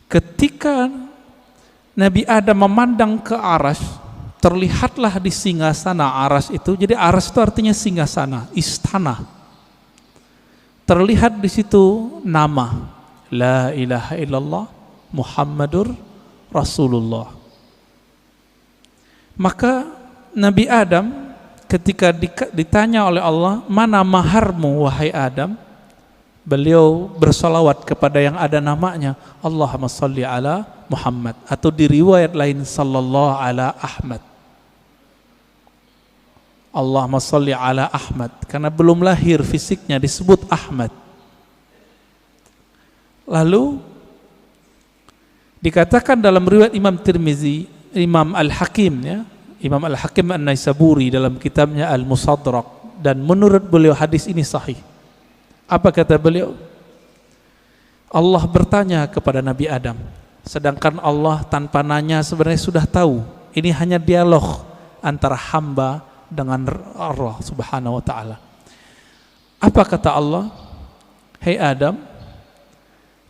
Ketika Nabi Adam memandang ke arsy, terlihatlah di singgasana arsy itu. Jadi arsy itu artinya singgasana, istana. Terlihat di situ nama La ilaha illallah Muhammadur Rasulullah. Maka Nabi Adam ketika ditanya oleh Allah, mana maharmu wahai Adam? Beliau bersolawat kepada yang ada namanya, Allahumma salli ala Muhammad, atau di riwayat lain sallallahu ala Ahmad. Allahumma salli ala Ahmad, karena belum lahir fisiknya disebut Ahmad. Lalu dikatakan dalam riwayat Imam Tirmizi, Imam Al-Hakim ya, Imam Al-Hakim An-Naisaburi dalam kitabnya Al-Musadrak, dan menurut beliau hadis ini sahih. Apa kata beliau? Allah bertanya kepada Nabi Adam, sedangkan Allah tanpa nanya sebenarnya sudah tahu. Ini hanya dialog antara hamba dengan Allah Subhanahu wa taala. Apa kata Allah? Hei Adam,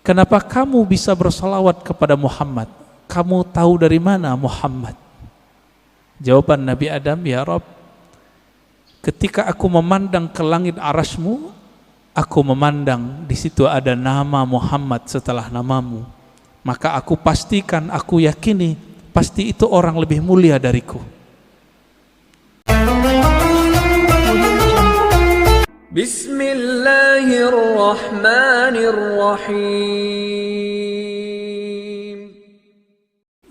kenapa kamu bisa bersolawat kepada Muhammad? Kamu tahu dari mana Muhammad? Jawaban Nabi Adam, ya Rabb, ketika aku memandang ke langit arasy-Mu, aku memandang di situ ada nama Muhammad setelah namamu. Maka aku pastikan, aku yakini pasti itu orang lebih mulia dariku. Bismillahirrahmanirrahim.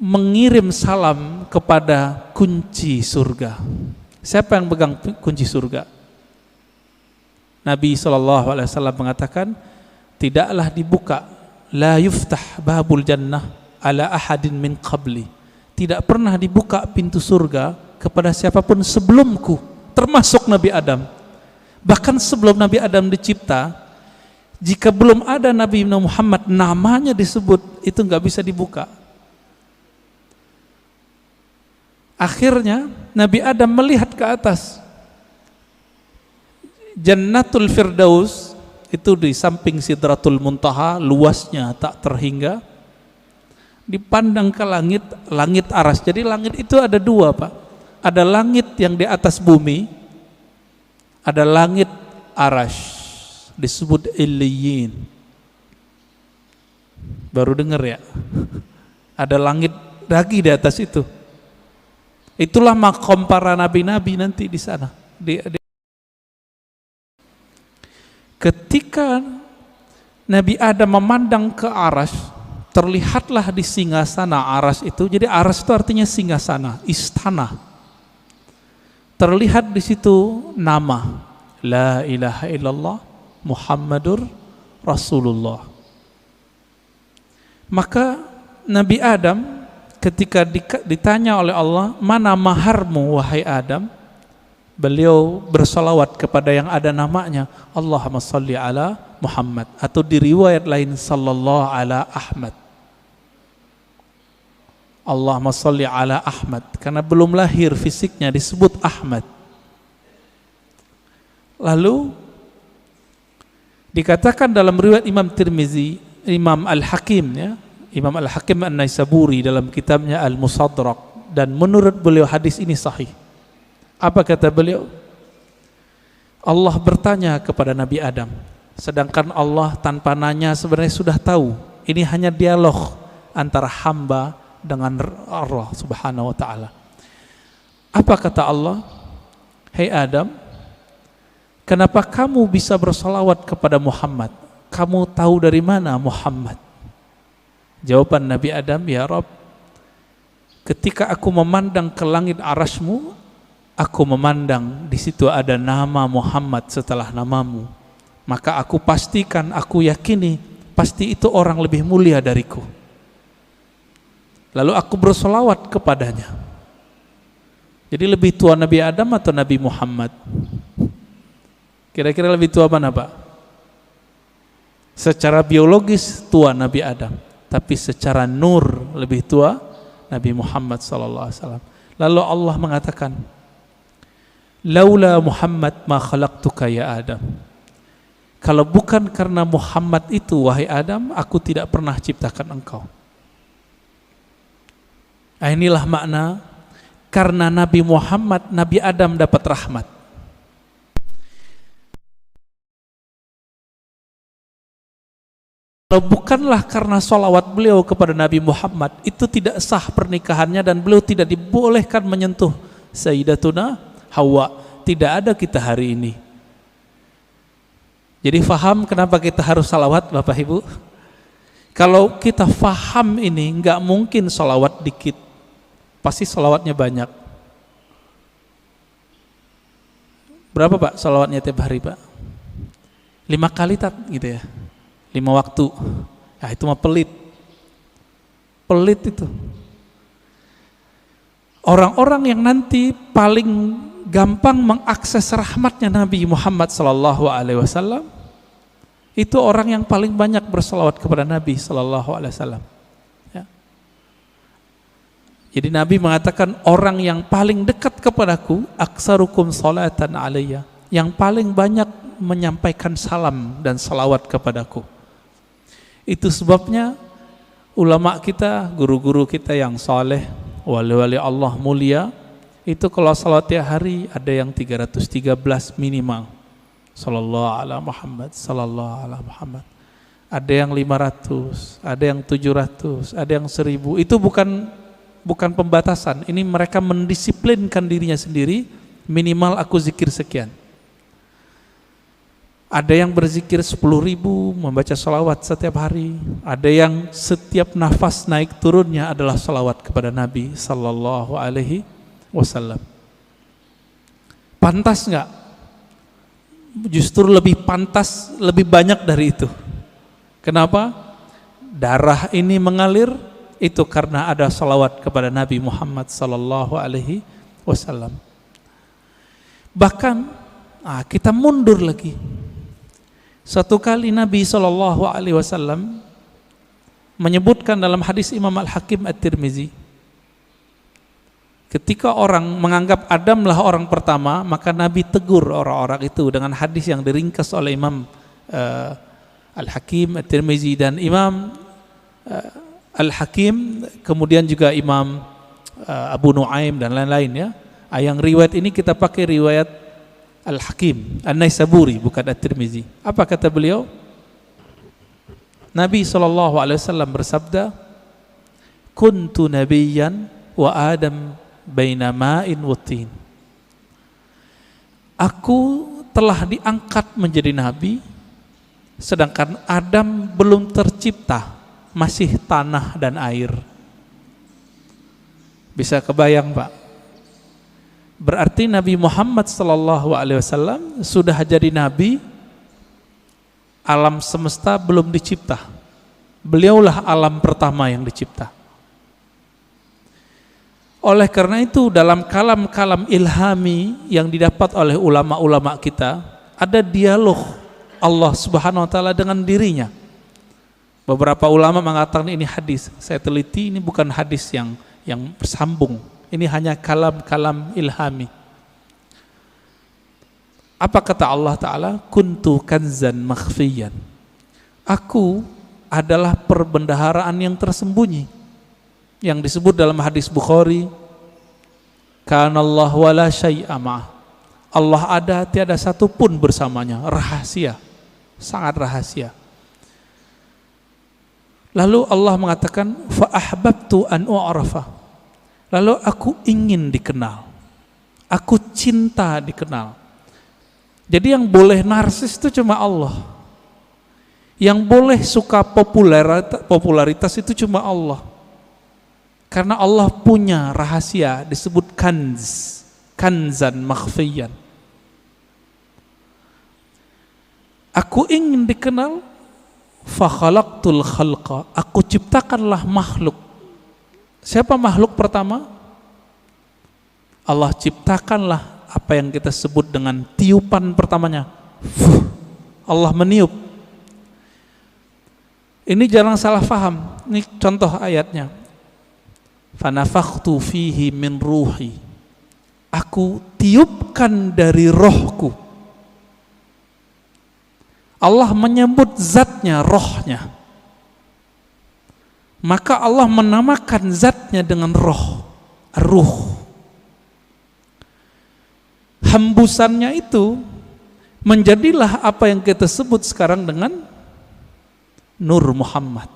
Mengirim salam kepada kunci surga. Siapa yang pegang kunci surga? Nabi SAW mengatakan, tidaklah dibuka, la yuftah babul jannah ala ahadin min qabli. Tidak pernah dibuka pintu surga kepada siapapun sebelumku, termasuk Nabi Adam. Bahkan sebelum Nabi Adam dicipta, jika belum ada Nabi Muhammad namanya disebut, itu nggak bisa dibuka. Akhirnya Nabi Adam melihat ke atas. Jannatul Firdaus itu di samping Sidratul Muntaha, luasnya tak terhingga. Dipandang ke langit, langit arsy. Jadi langit itu ada dua, Pak. Ada langit yang di atas bumi, ada langit arsy, disebut Illiyin. Baru dengar ya? Ada langit lagi di atas itu. Itulah maqam para nabi-nabi nanti di sana. Ketika Nabi Adam memandang ke arsy, terlihatlah di singgasana arsy itu. Jadi arsy itu artinya singgasana, istana. Terlihat di situ nama La ilaha illallah Muhammadur Rasulullah. Maka Nabi Adam ketika ditanya oleh Allah, mana maharmu wahai Adam? Beliau bersolawat kepada yang ada namanya, Allahumma salli ala Muhammad, atau di riwayat lain sallallahu ala Ahmad. Allahumma salli ala Ahmad, karena belum lahir fisiknya disebut Ahmad. Lalu dikatakan dalam riwayat Imam Tirmizi, Imam Al-Hakim ya, Imam Al-Hakim An-Naisaburi dalam kitabnya Al-Musadrak, dan menurut beliau hadis ini sahih. Apa kata beliau? Allah bertanya kepada Nabi Adam, sedangkan Allah tanpa nanya sebenarnya sudah tahu. Ini hanya dialog antara hamba dengan Allah Subhanahu wa taala. Apa kata Allah? Hei Adam, kenapa kamu bisa bersolawat kepada Muhammad? Kamu tahu dari mana Muhammad? Jawaban Nabi Adam, ya Rabb, ketika aku memandang ke langit arasy-Mu, aku memandang di situ ada nama Muhammad setelah namamu. Maka aku pastikan, aku yakini pasti itu orang lebih mulia dariku. Lalu aku bersolawat kepadanya. Jadi lebih tua Nabi Adam atau Nabi Muhammad? Kira-kira lebih tua mana, Pak? Secara biologis tua Nabi Adam, tapi secara nur lebih tua Nabi Muhammad SAW. Lalu Allah mengatakan, laula Muhammad ma khalaqtuka ya Adam. Kalau bukan karena Muhammad itu wahai Adam, aku tidak pernah ciptakan engkau. Inilah makna karena Nabi Muhammad, Nabi Adam dapat rahmat. Kalau bukanlah karena sholawat beliau kepada Nabi Muhammad, itu tidak sah pernikahannya dan beliau tidak dibolehkan menyentuh Sayyidatuna Hawa. Tidak ada kita hari ini. Jadi faham kenapa kita harus salawat, Bapak Ibu? Kalau kita faham ini, nggak mungkin salawat dikit, pasti salawatnya banyak. Berapa Pak salawatnya tiap hari Pak? 5 kali tak gitu ya, 5 waktu. Ya itu mah pelit itu. Orang-orang yang nanti paling gampang mengakses rahmatnya Nabi Muhammad SAW, itu orang yang paling banyak bersalawat kepada Nabi SAW. Ya. Jadi Nabi mengatakan orang yang paling dekat kepadaku, aksarukum salatan alayya, yang paling banyak menyampaikan salam dan salawat kepadaku. Itu sebabnya ulama kita, guru-guru kita yang saleh, wali-wali Allah mulia, itu kalau salawat tiap hari ada yang 313 minimal. Sallallahu ala Muhammad, sallallahu ala Muhammad. Ada yang 500, ada yang 700, ada yang 1000. Itu bukan pembatasan. Ini mereka mendisiplinkan dirinya sendiri, minimal aku zikir sekian. Ada yang berzikir 10.000, membaca salawat setiap hari. Ada yang setiap nafas naik turunnya adalah salawat kepada Nabi sallallahu alaihi wasallam. Pantas enggak? Justru lebih pantas, lebih banyak dari itu. Kenapa? Darah ini mengalir itu karena ada salawat kepada Nabi Muhammad sallallahu alaihi wasallam. Bahkan kita mundur lagi. Satu kali Nabi sallallahu alaihi wasallam menyebutkan dalam hadis Imam Al-Hakim At-Tirmizi, ketika orang menganggap Adamlah orang pertama, maka Nabi tegur orang-orang itu dengan hadis yang diringkas oleh Imam Al-Hakim At-Tirmizi dan Imam Al-Hakim, kemudian juga Imam Abu Nuaim dan lain-lain ya. Yang riwayat ini kita pakai riwayat Al-Hakim An-Naisaburi, bukan At-Tirmizi. Apa kata beliau? Nabi SAW bersabda, kuntu nabiyyan wa Adam baina ma'in wa tin. Aku telah diangkat menjadi nabi, sedangkan Adam belum tercipta, masih tanah dan air. Bisa kebayang Pak? Berarti Nabi Muhammad SAW sudah jadi nabi, alam semesta belum dicipta. Beliaulah alam pertama yang dicipta. Oleh karena itu dalam kalam-kalam ilhami yang didapat oleh ulama-ulama kita, ada dialog Allah Subhanahu wa taala dengan dirinya. Beberapa ulama mengatakan ini hadis. Saya teliti, ini bukan hadis yang bersambung. Ini hanya kalam-kalam ilhami. Apa kata Allah Ta'ala? Kuntu kanzan makhfiyan. Aku adalah perbendaharaan yang tersembunyi. Yang disebut dalam hadis Bukhari, kanallahu wala syai'a ma'ah. Allah ada, tiada satu pun bersamanya. Rahasia, sangat rahasia. Lalu Allah mengatakan, fa ahbabtu an u'rafa. Lalu aku ingin dikenal, aku cinta dikenal. Jadi yang boleh narsis itu cuma Allah. Yang boleh suka popularitas itu cuma Allah. Karena Allah punya rahasia disebut kanzan makhfiyan. Aku ingin dikenal, fa khalaqtul khalqa. Aku ciptakanlah makhluk. Siapa makhluk pertama? Allah ciptakanlah apa yang kita sebut dengan tiupan pertamanya. Allah meniup. Ini jangan salah faham. Ini contoh ayatnya. Fanafakhtu fihi min ruhi. Aku tiupkan dari rohku. Allah menyebut zatnya, rohnya. Maka Allah menamakan zatnya dengan roh, ruh. Hembusannya itu menjadilah apa yang kita sebut sekarang dengan Nur Muhammad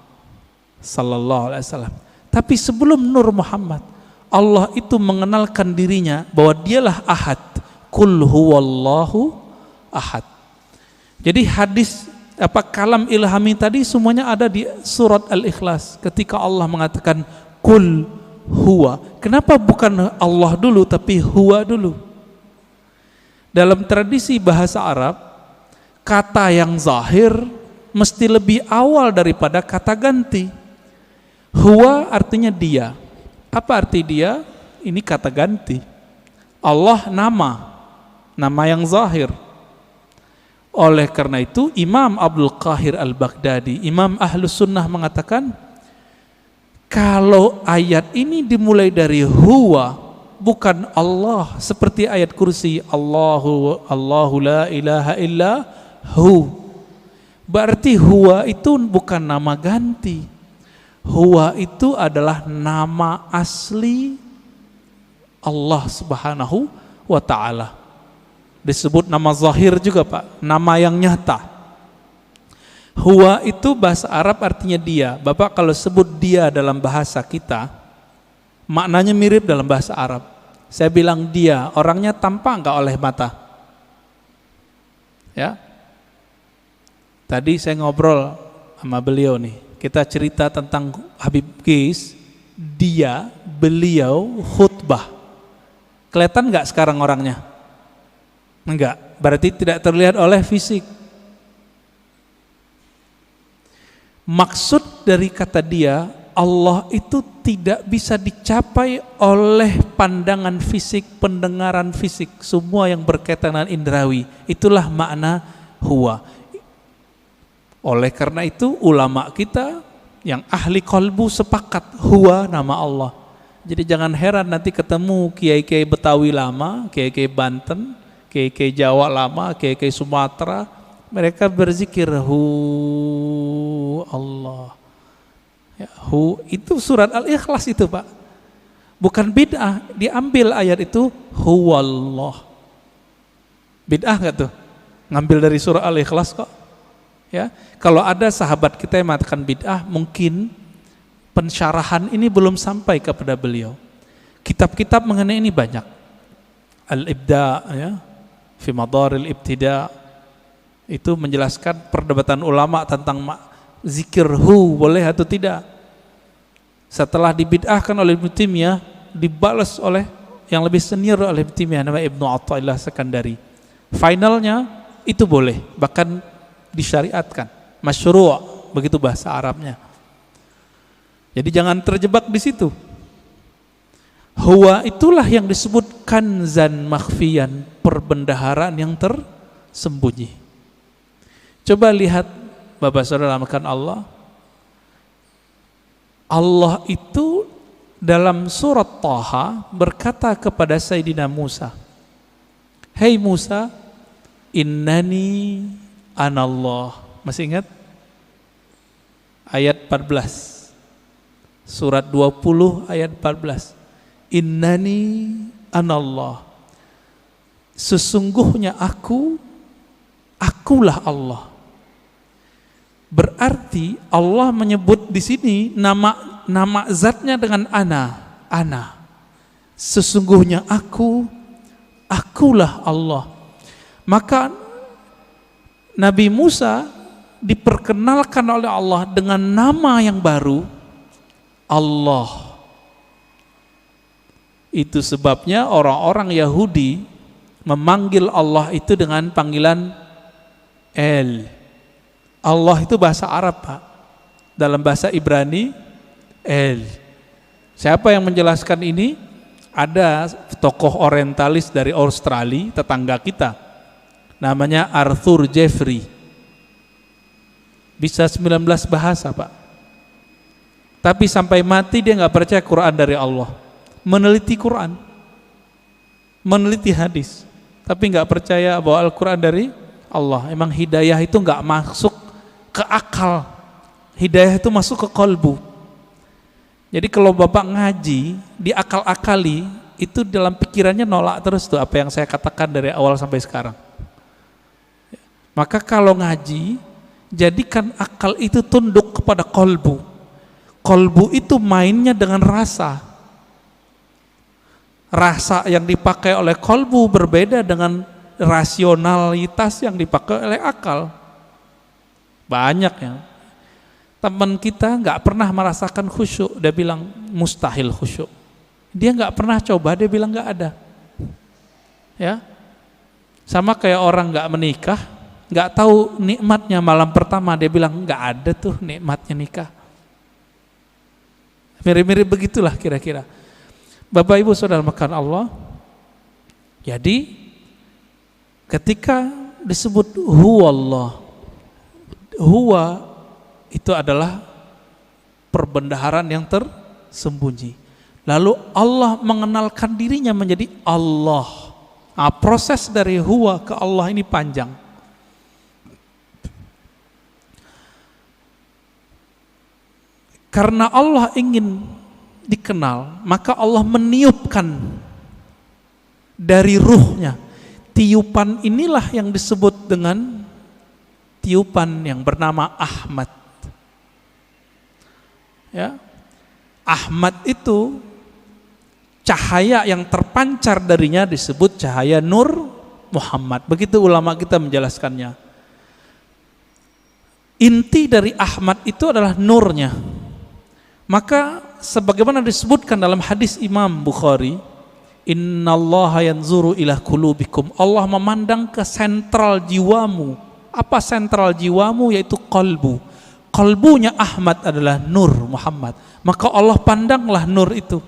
sallallahu alaihi wasallam. Tapi sebelum Nur Muhammad, Allah itu mengenalkan dirinya bahwa dialah Ahad. Qul huwallahu ahad. Jadi hadis kalam ilhami tadi semuanya ada di surat Al-Ikhlas ketika Allah mengatakan Qul huwa. Kenapa bukan Allah dulu tapi huwa dulu? Dalam tradisi bahasa Arab, kata yang zahir mesti lebih awal daripada kata ganti. Huwa artinya dia. Apa arti dia? Ini kata ganti. Allah nama yang zahir. Oleh karena itu Imam Abdul Qahir Al-Baghdadi, Imam Ahlus Sunnah mengatakan, kalau ayat ini dimulai dari huwa, bukan Allah, seperti ayat kursi Allahu la ilaha illa hu, berarti huwa itu bukan nama ganti. Huwa itu adalah nama asli Allah Subhanahu wa ta'ala. Disebut nama zahir juga Pak, nama yang nyata. Huwa itu bahasa Arab artinya dia. Bapak kalau sebut dia dalam bahasa kita, maknanya mirip dalam bahasa Arab. Saya bilang dia, orangnya tampak enggak oleh mata? Ya. Tadi saya ngobrol sama beliau nih. Kita cerita tentang Habib Qais, beliau khutbah. Kelihatan enggak sekarang orangnya? Enggak, berarti tidak terlihat oleh fisik. Maksud dari kata dia, Allah itu tidak bisa dicapai oleh pandangan fisik, pendengaran fisik, semua yang berkaitan dengan indrawi. Itulah makna huwa. Oleh karena itu ulama kita yang ahli qalbu sepakat huwa nama Allah. Jadi jangan heran nanti ketemu kiai-kiai Betawi lama, kiai-kiai Banten, kiai-kiai Jawa lama, kiai-kiai Sumatera, mereka berzikir hu Allah. Ya, hu itu surat Al-Ikhlas itu Pak. Bukan bid'ah, diambil ayat itu huwallah. Bid'ah enggak tuh? Ngambil dari surah Al-Ikhlas kok. Ya, kalau ada sahabat kita yang mengatakan bid'ah, mungkin pensyarahan ini belum sampai kepada beliau. Kitab-kitab mengenai ini banyak. Al-Ibda ya, fi Madaril Ibtida, itu menjelaskan perdebatan ulama tentang zikir hu boleh atau tidak. Setelah dibid'ahkan oleh Ibnu Taimiyah, dibalas oleh yang lebih senior oleh Ibnu Taimiyah, namanya Ibnu Athaillah Sekandari. Finalnya itu boleh, bahkan disyariatkan, masyru', begitu bahasa Arabnya. Jadi jangan terjebak di situ. Huwa itulah yang disebut kanzan makhfiyan, perbendaharaan yang tersembunyi. Coba lihat Bapak Saudara amakan Allah. Allah itu dalam surat Taha berkata kepada Sayyidina Musa, "Hei Musa, innani anallah." Masih ingat? Ayat 14. Surat 20 ayat 14. Innani anallah. Sesungguhnya akulah Allah. Berarti Allah menyebut di sini nama zatnya dengan ana. Sesungguhnya akulah Allah. Maka Nabi Musa diperkenalkan oleh Allah dengan nama yang baru, Allah. Itu sebabnya orang-orang Yahudi memanggil Allah itu dengan panggilan El. Allah itu bahasa Arab Pak. Dalam bahasa Ibrani El. Siapa yang menjelaskan ini? Ada tokoh orientalis dari Australia, tetangga kita, namanya Arthur Jeffrey. Bisa 19 bahasa Pak. Tapi sampai mati dia nggak percaya Quran dari Allah. Meneliti Quran, meneliti hadis, tapi nggak percaya bahwa Al-Quran dari Allah. Emang hidayah itu nggak masuk ke akal, hidayah itu masuk ke qalbu. Jadi kalau Bapak ngaji, diakal-akali, itu dalam pikirannya nolak terus tuh apa yang saya katakan dari awal sampai sekarang. Maka kalau ngaji, jadikan akal itu tunduk kepada kolbu. Kolbu itu mainnya dengan rasa. Rasa yang dipakai oleh kolbu berbeda dengan rasionalitas yang dipakai oleh akal. Banyak ya. Teman kita nggak pernah merasakan khusyuk, dia bilang mustahil khusyuk. Dia nggak pernah coba, dia bilang nggak ada. Ya, sama kayak orang nggak menikah, nggak tahu nikmatnya malam pertama, dia bilang nggak ada tuh nikmatnya nikah. Mirip-mirip begitulah kira-kira. Bapak Ibu Saudara makan Allah. Jadi ketika disebut huwallah, huwa itu adalah perbendaharaan yang tersembunyi. Lalu Allah mengenalkan dirinya menjadi Allah. Nah, proses dari huwa ke Allah ini panjang. Karena Allah ingin dikenal, maka Allah meniupkan dari ruhnya. Tiupan inilah yang disebut dengan tiupan yang bernama Ahmad. Ya, Ahmad itu cahaya yang terpancar darinya disebut cahaya Nur Muhammad. Begitu ulama kita menjelaskannya. Inti dari Ahmad itu adalah nurnya. Maka sebagaimana disebutkan dalam hadis Imam Bukhari, innallaha yanzuru ila qulubikum. Allah memandang ke sentral jiwamu. Apa sentral jiwamu? Yaitu qalbu. Qalbunya Ahmad adalah Nur Muhammad. Maka Allah pandanglah nur itu.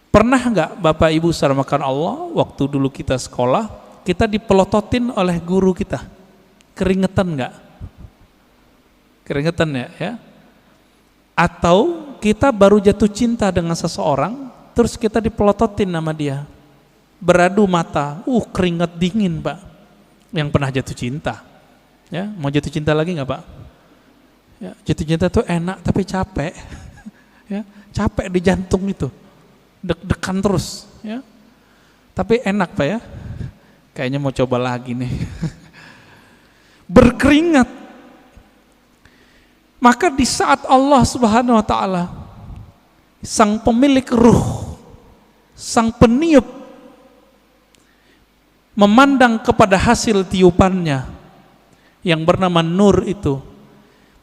Pernah enggak Bapak Ibu saudara makan Allah, waktu dulu kita sekolah, kita dipelototin oleh guru kita? Keringetan enggak? Keringetan ya? Atau kita baru jatuh cinta dengan seseorang, terus kita dipelototin nama dia, beradu mata, keringat dingin Pak, yang pernah jatuh cinta. Ya, mau jatuh cinta lagi nggak Pak? Ya, jatuh cinta tuh enak tapi capek, ya, capek di jantung itu, deg-degan terus, ya. Tapi enak Pak ya, kayaknya mau coba lagi nih, berkeringat. Maka di saat Allah Subhanahu Wa Taala, sang pemilik ruh, sang peniup, memandang kepada hasil tiupannya yang bernama nur itu,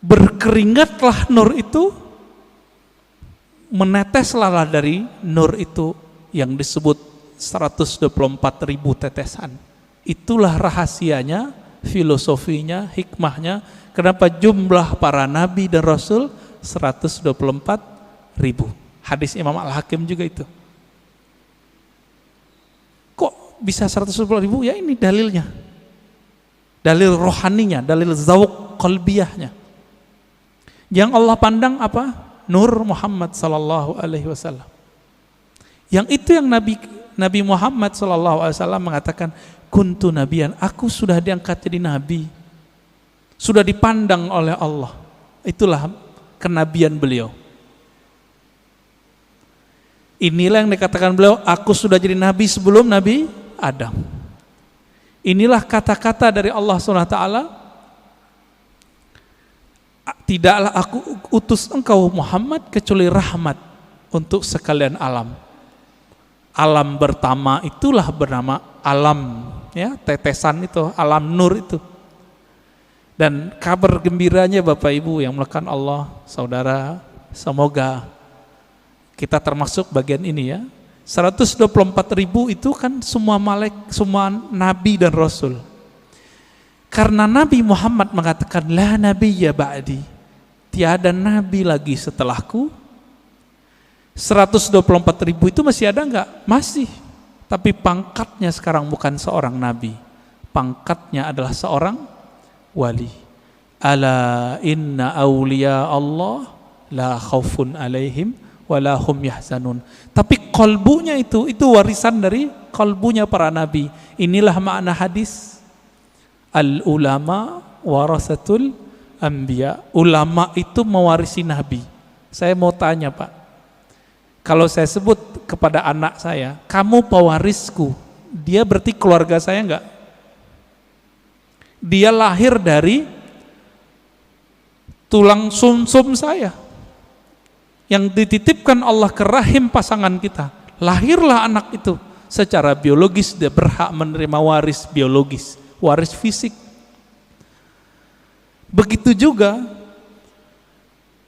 berkeringatlah nur itu, meneteslah dari nur itu yang disebut 124.000 tetesan. Itulah rahasianya, filosofinya, hikmahnya, kenapa jumlah para nabi dan rasul 124.000. Hadis Imam Al-Hakim juga itu. Kok bisa 124.000? Ya ini dalilnya. Dalil rohaninya, dalil zawq qalbiyahnya. Yang Allah pandang apa? Nur Muhammad sallallahu alaihi wasallam. Yang itu yang Nabi Muhammad sallallahu alaihi wasallam mengatakan, kuntu nabiyan, aku sudah diangkat jadi nabi. Sudah dipandang oleh Allah. Itulah kenabian beliau. Inilah yang dikatakan beliau, aku sudah jadi nabi sebelum Nabi Adam. Inilah kata-kata dari Allah SWT, tidaklah aku utus engkau Muhammad kecuali rahmat untuk sekalian alam. Alam pertama itulah bernama alam, ya, tetesan itu, alam nur itu. Dan kabar gembiranya Bapak Ibu yang melakukan Allah, saudara, semoga kita termasuk bagian ini ya. 124.000 itu kan semua semua nabi dan rasul. Karena Nabi Muhammad mengatakan la nabiyya ba'di, tiada nabi lagi setelahku. 124.000 itu masih ada enggak? Masih. Tapi pangkatnya sekarang bukan seorang nabi. Pangkatnya adalah seorang wali. Ala inna awliya Allah la khaufun alaihim wala hum yahzanun. Tapi kalbunya itu warisan dari kalbunya para nabi. Inilah makna hadis al ulama warasatul anbiya. Ulama itu mewarisi nabi. Saya mau tanya Pak, kalau saya sebut kepada anak saya, kamu pewarisku, dia berarti keluarga saya enggak? Dia lahir dari tulang sumsum saya yang dititipkan Allah ke rahim pasangan kita. Lahirlah anak itu, secara biologis dia berhak menerima waris biologis, waris fisik. Begitu juga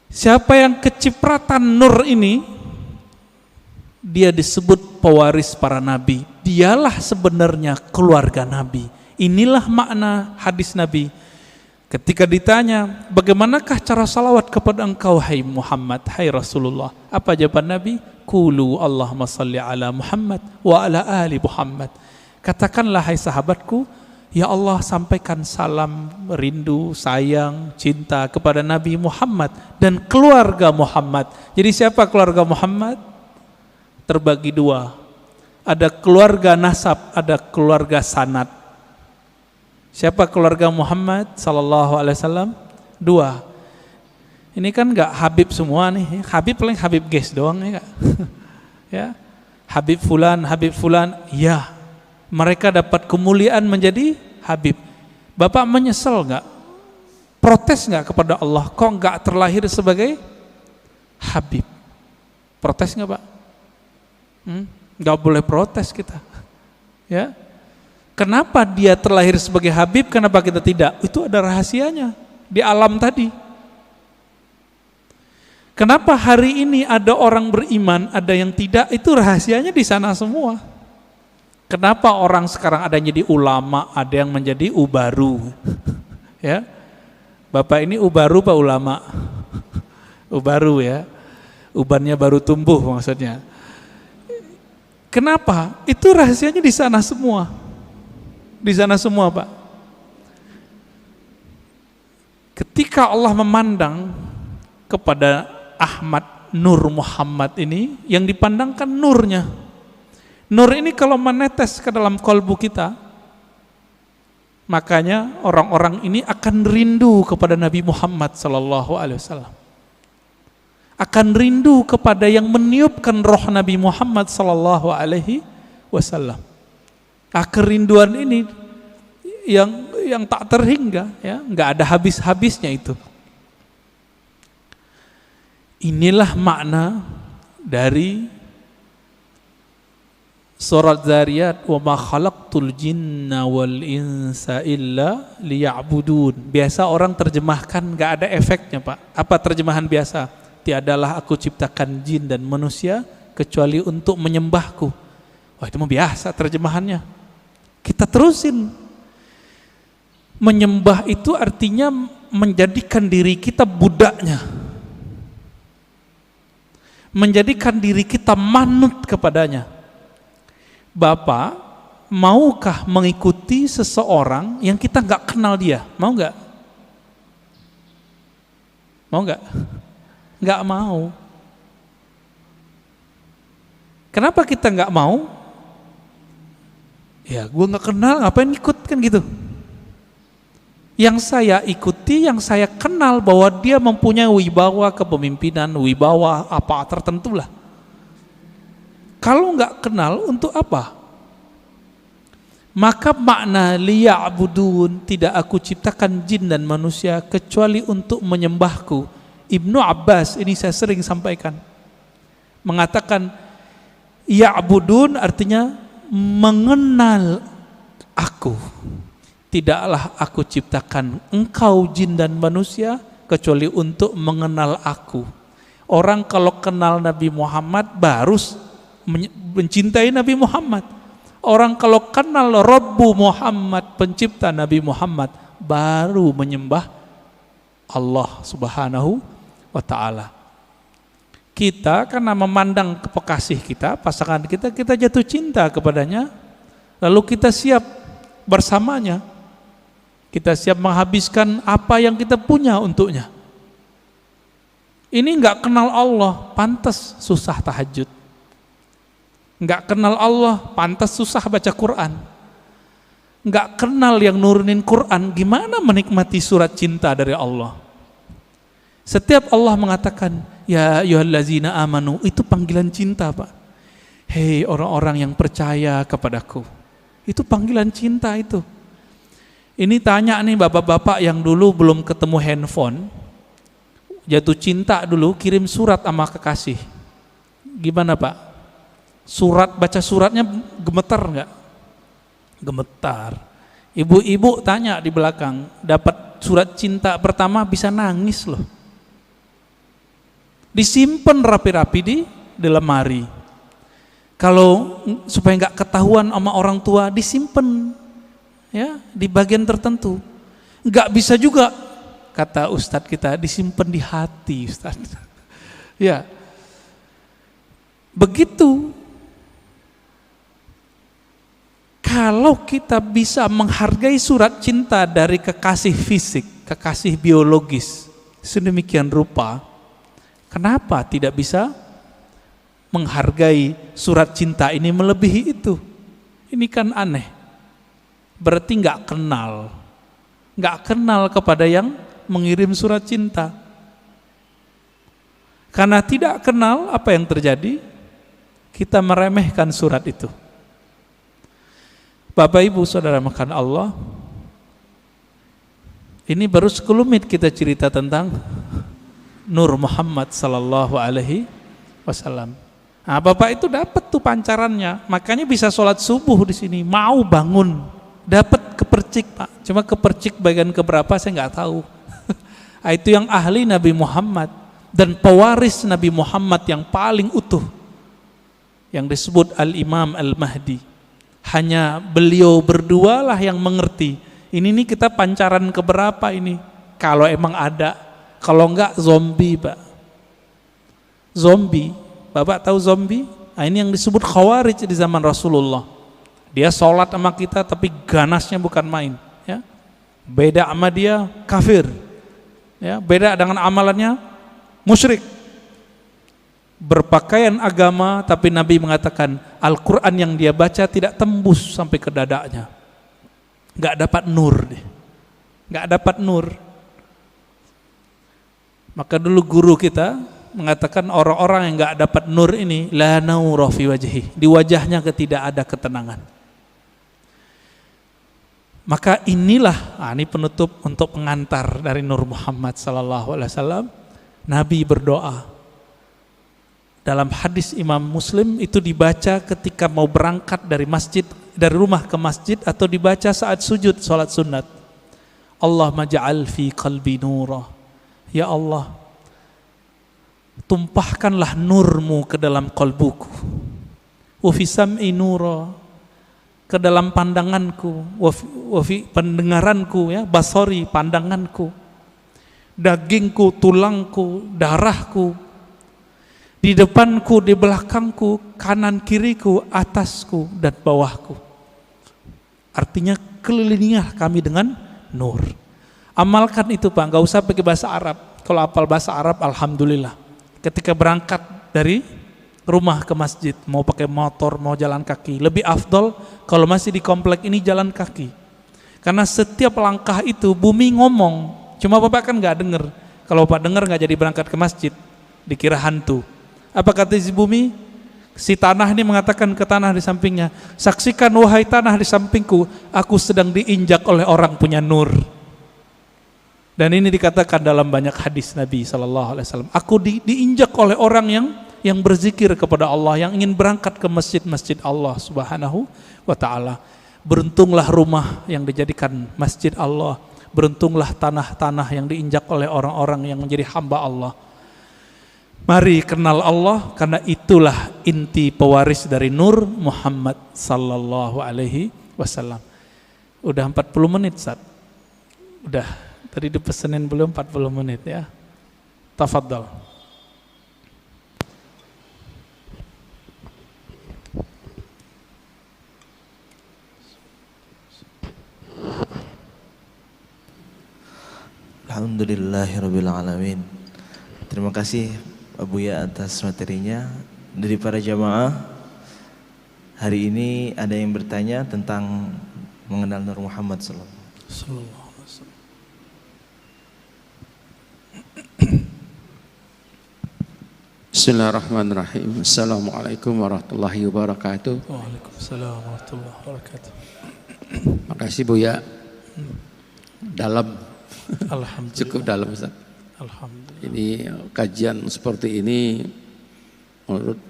siapa yang kecipratan nur ini, dia disebut pewaris para nabi. Dialah sebenarnya keluarga Nabi. Inilah makna hadis Nabi. Ketika ditanya, bagaimanakah cara salawat kepada engkau hai Muhammad, hai Rasulullah? Apa jawaban Nabi? Qulu Allahumma salli ala Muhammad wa ala ali Muhammad. Katakanlah hai sahabatku, ya Allah sampaikan salam, rindu, sayang, cinta kepada Nabi Muhammad dan keluarga Muhammad. Jadi siapa keluarga Muhammad? Terbagi dua. Ada keluarga nasab, ada keluarga sanad. Siapa keluarga Muhammad sallallahu alaihi wasallam? Dua. Ini kan enggak Habib semua nih. Habib paling Habib Ges doang ya enggak? Ya. Habib fulan, ya. Mereka dapat kemuliaan menjadi Habib. Bapak menyesal enggak? Protes enggak kepada Allah? Kok enggak terlahir sebagai Habib? Protes enggak, Pak? Enggak boleh protes kita. Ya. Kenapa dia terlahir sebagai Habib, kenapa kita tidak? Itu ada rahasianya di alam tadi. Kenapa hari ini ada orang beriman, ada yang tidak? Itu rahasianya di sana semua. Kenapa orang sekarang ada yang jadi ulama, ada yang menjadi ubaru? Ya, Bapak ini ubaru Pak ulama? Ubaru ya, ubannya baru tumbuh maksudnya. Kenapa? Itu rahasianya di sana semua. Di sana semua Pak. Ketika Allah memandang kepada Ahmad Nur Muhammad ini, yang dipandangkan nurnya. Nur ini kalau menetes ke dalam kalbu kita, makanya orang-orang ini akan rindu kepada Nabi Muhammad sallallahu alaihi wasallam. Akan rindu kepada yang meniupkan roh Nabi Muhammad sallallahu alaihi wasallam. Kerinduan ini yang tak terhingga, ya, nggak ada habis-habisnya itu. Inilah makna dari surat Zariyat, wa ma khalaqtul jinna wal insa illa liya'budun. Biasa orang terjemahkan nggak ada efeknya Pak. Apa terjemahan biasa? Tiadalah aku ciptakan jin dan manusia kecuali untuk menyembahku. Wah, itu mah biasa terjemahannya. Kita terusin. Menyembah itu artinya menjadikan diri kita budaknya. Menjadikan diri kita manut kepadanya. Bapak, maukah mengikuti seseorang yang kita nggak kenal dia? Mau nggak? Mau nggak? Nggak mau. Kenapa kita nggak mau? Ya, gue nggak kenal, ngapain ikut kan gitu. Yang saya ikuti, yang saya kenal bahwa dia mempunyai wibawa kepemimpinan, wibawa apa tertentu lah. Kalau nggak kenal, untuk apa? Maka makna liya'budun, tidak aku ciptakan jin dan manusia kecuali untuk menyembahku. Ibnu Abbas, ini saya sering sampaikan, mengatakan ya'budun artinya mengenal aku. Tidaklah aku ciptakan engkau jin dan manusia kecuali untuk mengenal aku. Orang kalau kenal Nabi Muhammad baru mencintai Nabi Muhammad. Orang kalau kenal Rabbu Muhammad, pencipta Nabi Muhammad, baru menyembah Allah Subhanahu wa ta'ala. Kita karena memandang kekasih kita, pasangan kita, kita jatuh cinta kepadanya, lalu kita siap bersamanya, kita siap menghabiskan apa yang kita punya untuknya. Ini enggak kenal Allah, pantas susah tahajud. Enggak kenal Allah, pantas susah baca Quran. Enggak kenal yang nurunin Quran, gimana menikmati surat cinta dari Allah? Setiap Allah mengatakan ya ayyuhallazina amanu, itu panggilan cinta, Pak. Hei orang-orang yang percaya kepadaku. Itu panggilan cinta itu. Ini tanya nih bapak-bapak yang dulu belum ketemu handphone, jatuh cinta dulu, kirim surat sama kekasih. Gimana, Pak? Baca suratnya gemetar nggak? Gemetar. Ibu-ibu tanya di belakang, dapat surat cinta pertama bisa nangis loh. Disimpan rapi-rapi di lemari. Kalau supaya nggak ketahuan sama orang tua, disimpan ya di bagian tertentu. Nggak bisa juga, kata Ustadz kita, disimpan di hati, Ustadz. Ya, begitu. Kalau kita bisa menghargai surat cinta dari kekasih fisik, kekasih biologis, sedemikian rupa, kenapa tidak bisa menghargai surat cinta ini melebihi itu? Ini kan aneh. Berarti nggak kenal kepada yang mengirim surat cinta. Karena tidak kenal, apa yang terjadi? Kita meremehkan surat itu. Bapak Ibu Saudara makan Allah, ini baru sekelumit kita cerita tentang Nur Muhammad sallallahu alaihi wasallam. Nah, Bapak itu dapat tuh pancarannya, makanya bisa sholat subuh di sini, mau bangun, dapat kepercik, Pak. Cuma kepercik bagian keberapa saya nggak tahu. Itu yang ahli Nabi Muhammad dan pewaris Nabi Muhammad yang paling utuh, yang disebut Al-Imam Al-Mahdi. Hanya beliau berdua lah yang mengerti. Ini nih kita pancaran keberapa ini? Kalau emang ada, kalau enggak zombie, Pak. Zombie, Bapak tahu zombie? Nah, ini yang disebut khawarij di zaman Rasulullah. Dia sholat sama kita tapi ganasnya bukan main. Ya, beda sama dia kafir. Ya, beda dengan amalannya musyrik. Berpakaian agama, tapi Nabi mengatakan Al-Quran yang dia baca tidak tembus sampai ke dadanya. Gak dapat nur deh. Gak dapat nur. Maka dulu guru kita mengatakan orang-orang yang gak dapat nur ini la naura fi wajhi, di wajahnya tidak ada ketenangan. Maka inilah, ini penutup untuk pengantar dari Nur Muhammad sallallahu alaihi wasallam. Nabi berdoa. Dalam hadis Imam Muslim itu dibaca ketika mau berangkat dari masjid, dari rumah ke masjid, atau dibaca saat sujud salat sunat. Allahumma ja'al fi qalbi nura. Ya Allah, tumpahkanlah nurmu ke dalam kalbuku. Wa fi sam'i nura, ke dalam pandanganku. Wa fi pendengaranku, ya, basari, pandanganku. Dagingku, tulangku, darahku, di depanku, di belakangku, kanan kiriku, atasku, dan bawahku. Artinya kelilingilah kami dengan nur. Amalkan itu, Pak, nggak usah pakai bahasa Arab. Kalau hafal bahasa Arab, alhamdulillah. Ketika berangkat dari rumah ke masjid, mau pakai motor, mau jalan kaki, lebih afdol kalau masih di komplek ini jalan kaki. Karena setiap langkah itu bumi ngomong. Cuma Bapak kan nggak dengar. Kalau Bapak dengar nggak jadi berangkat ke masjid, dikira hantu. Apa kata si bumi? Si tanah ini mengatakan ke tanah di sampingnya, saksikan wahai tanah di sampingku, aku sedang diinjak oleh orang punya nur. Dan ini dikatakan dalam banyak hadis Nabi SAW. Aku diinjak oleh orang yang berzikir kepada Allah, yang ingin berangkat ke masjid-masjid Allah Subhanahu wa Ta'ala. Beruntunglah rumah yang dijadikan masjid Allah, beruntunglah tanah-tanah yang diinjak oleh orang-orang yang menjadi hamba Allah. Mari kenal Allah, karena itulah inti pewaris dari Nur Muhammad sallallahu alaihi wasallam. Udah 40 menit, Ustaz. Udah, tadi dipesenin belum 40 menit ya. Tafadhal. Alhamdulillahirabbil alamin. Terima kasih Abu Ya atas materinya. Dari para jamaah, hari ini ada yang bertanya tentang mengenal Nur Muhammad sallallahu alaihi wasallam. Bismillahirrahmanirrahim. Assalamualaikum warahmatullahi wabarakatuh. Waalaikumsalam warahmatullahi wabarakatuh. Makasih Buya. Dalam. Alhamdulillah. Cukup dalam Ustaz. Alhamdulillah. Ini kajian seperti ini menurut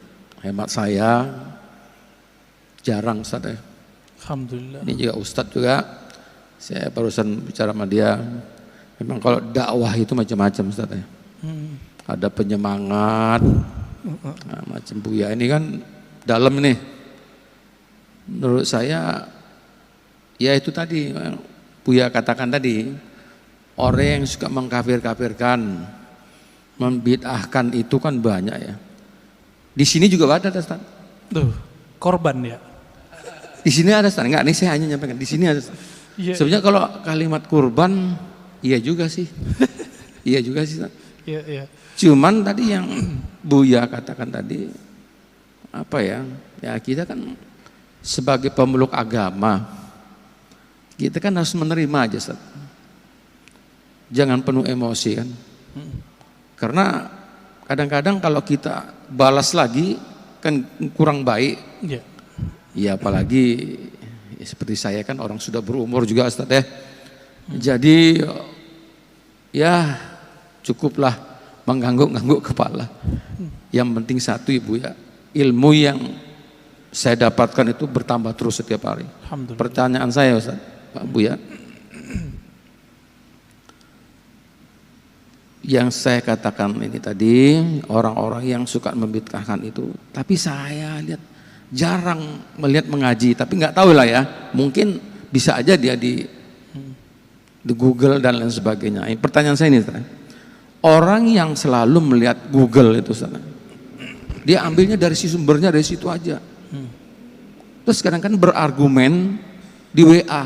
hemat saya jarang Ustaz ya. Alhamdulillah. Ini juga Ustaz juga. Saya barusan bicara sama dia. Memang kalau dakwah itu macam-macam Ustaz ya. Ada penyemangat, nah, macam Buya ini kan dalam nih. Menurut saya, ya itu tadi Buya katakan tadi, orang yang suka mengkafir-kafirkan, membid'ahkan itu kan banyak ya. Di sini juga ada Ustaz. Tuh, korban ya. Di sini ada Ustaz, enggak nih saya hanya nyampaikan di sini ada Ustaz. Yeah. Sebenarnya kalau kalimat kurban, iya juga sih. Iya juga sih Ustaz. Iya, iya. Cuman tadi yang Buya katakan tadi, apa ya, ya kita kan sebagai pemeluk agama, kita kan harus menerima aja Ustaz. Jangan penuh emosi kan. Karena kadang-kadang kalau kita balas lagi kan kurang baik. Iya. Ya apalagi ya, seperti saya kan orang sudah berumur juga Ustaz ya. Jadi ya cukuplah mengangguk-angguk kepala. Yang penting satu Ibu ya, ilmu yang saya dapatkan itu bertambah terus setiap hari. Pertanyaan saya Ustaz, Pak Buya, yang saya katakan ini tadi, orang-orang yang suka membid'ahkan itu, tapi saya lihat jarang melihat mengaji, tapi nggak tahu lah ya, mungkin bisa aja dia di Google dan lain sebagainya. Pertanyaan saya ini Ustaz, orang yang selalu melihat Google itu Ustaz, dia ambilnya dari sumbernya dari situ aja. Terus kadang-kadang berargumen di WA.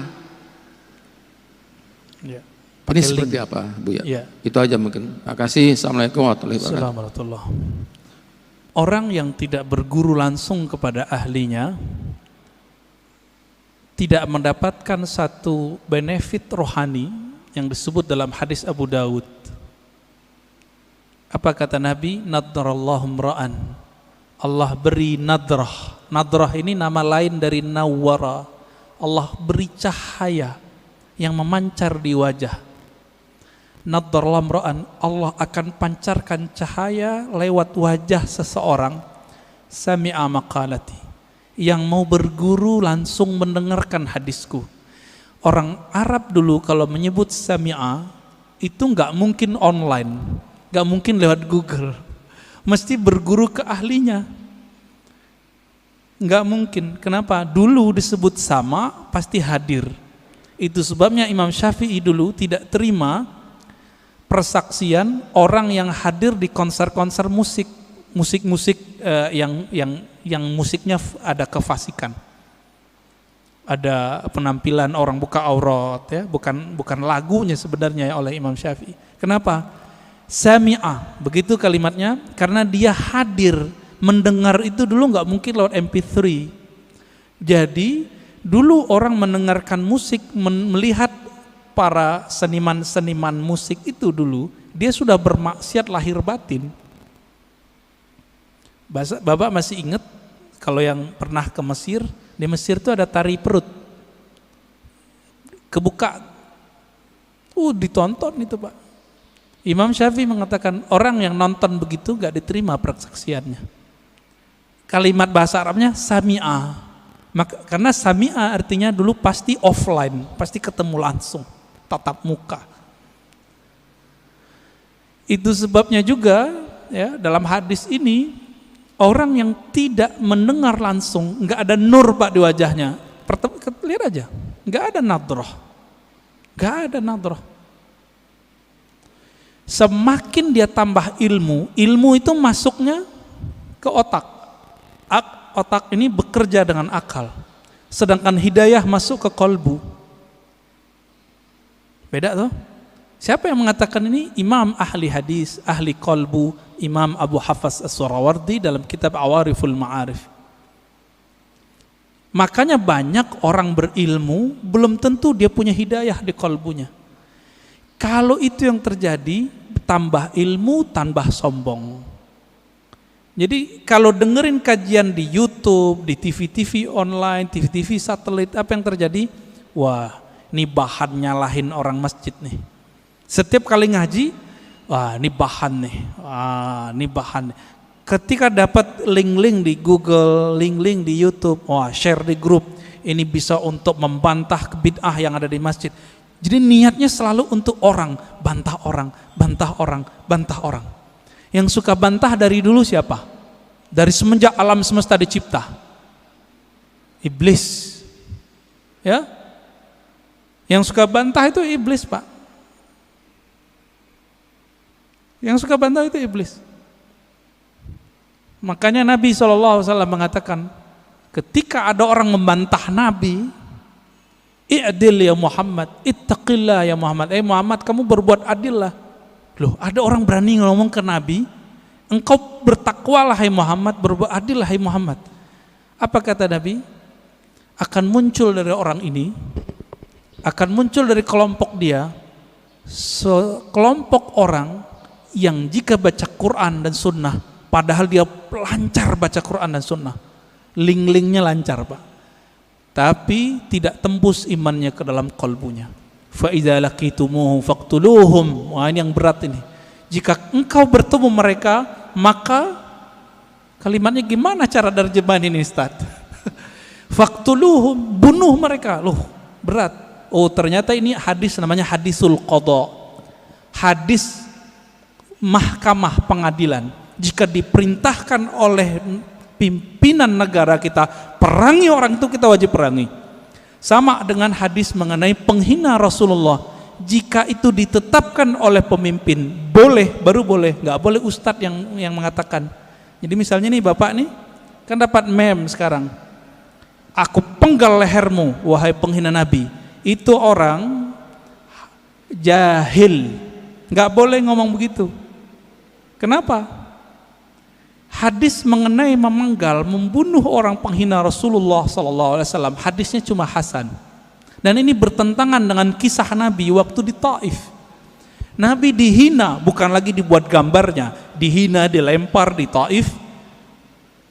Ya. Ini seperti apa Bu ya? Ya? Itu aja mungkin. Terima kasih. Assalamualaikum warahmatullahi wabarakatuh. Orang yang tidak berguru langsung kepada ahlinya tidak mendapatkan satu benefit rohani yang disebut dalam hadis Abu Dawud. Apa kata Nabi? Nadrallahu mra'an. Allah beri nadrah. Nadrah ini nama lain dari nawwara. Allah beri cahaya yang memancar di wajah. Nadrallahu mra'an. Allah akan pancarkan cahaya lewat wajah seseorang. Sami'a maqalati. Yang mau berguru langsung mendengarkan hadisku. Orang Arab dulu kalau menyebut sami'a itu enggak mungkin online. Gak mungkin lewat Google, mesti berguru ke ahlinya. Gak mungkin, kenapa? Dulu disebut sama, pasti hadir. Itu sebabnya Imam Syafi'i dulu tidak terima persaksian orang yang hadir di konser-konser musik yang musiknya ada kefasikan. Ada penampilan orang buka aurat ya, bukan lagunya sebenarnya oleh Imam Syafi'i. Kenapa? Sami'ah, begitu kalimatnya, karena dia hadir, mendengar itu dulu nggak mungkin lewat MP3. Jadi dulu orang mendengarkan musik, melihat para seniman-seniman musik itu dulu, dia sudah bermaksiat lahir batin. Bapak masih ingat kalau yang pernah ke Mesir, di Mesir itu ada tari perut, kebuka, ditonton itu Pak. Imam Syafi'i mengatakan orang yang nonton begitu gak diterima persaksiannya. Kalimat bahasa Arabnya sami'ah. Karena sami'ah artinya dulu pasti offline, pasti ketemu langsung, tatap muka. Itu sebabnya juga ya dalam hadis ini orang yang tidak mendengar langsung, gak ada nur Pak di wajahnya. Lihat aja, gak ada nadrah. Gak ada nadrah. Semakin dia tambah ilmu itu masuknya ke otak. Otak ini bekerja dengan akal. Sedangkan hidayah masuk ke kolbu. Beda tuh. Siapa yang mengatakan ini? Imam ahli hadis, ahli kolbu, Imam Abu Hafs As-Surawardi dalam kitab Awariful Ma'arif. Makanya banyak orang berilmu belum tentu dia punya hidayah di kolbunya. Kalau itu yang terjadi, tambah ilmu, tambah sombong. Jadi kalau dengerin kajian di YouTube, di TV-TV online, TV-TV satelit, apa yang terjadi? Wah, ini bahan nyalahin orang masjid nih. Setiap kali ngaji, wah ini bahan nih, wah ini bahan. Ketika dapat link-link di Google, link-link di YouTube, wah share di grup, ini bisa untuk membantah bid'ah yang ada di masjid. Jadi niatnya selalu untuk orang, bantah orang, bantah orang, bantah orang. Yang suka bantah dari dulu siapa? Dari semenjak alam semesta dicipta. Iblis. Ya. Yang suka bantah itu iblis, Pak. Yang suka bantah itu iblis. Makanya Nabi SAW mengatakan, ketika ada orang membantah Nabi, i'dil ya Muhammad, ittaqillah ya Muhammad. Muhammad, kamu berbuat adil lah. Loh, ada orang berani ngomong ke Nabi, engkau bertakwalah hai Muhammad, berbuat adil hai Muhammad. Apa kata Nabi? Akan muncul dari orang ini, akan muncul dari kelompok dia, sekelompok orang yang jika baca Quran dan Sunnah, padahal dia lancar baca Quran dan Sunnah, link-linknya lancar, Pak, tapi tidak tembus imannya ke dalam kalbunya. Fa idza laqitumuhum faqtuluhum. Wah, ini yang berat ini. Jika engkau bertemu mereka, maka kalimatnya gimana cara terjemahan ini, Ustaz? Faqtuluhum, bunuh mereka. Loh, berat. Oh, ternyata ini hadis namanya hadisul qadha. Hadis mahkamah pengadilan. Jika diperintahkan oleh pimpinan negara kita perangi orang itu, kita wajib perangi. Sama dengan hadis mengenai penghina Rasulullah, jika itu ditetapkan oleh pemimpin, boleh, baru boleh, nggak boleh ustadz yang mengatakan. Jadi misalnya nih bapak nih, kan dapat meme sekarang, aku penggal lehermu wahai penghina Nabi, itu orang jahil, nggak boleh ngomong begitu. Kenapa? Hadis mengenai memenggal, membunuh orang penghina Rasulullah SAW, hadisnya cuma hasan. Dan ini bertentangan dengan kisah Nabi waktu di Taif. Nabi dihina, bukan lagi dibuat gambarnya, dihina, dilempar di Taif.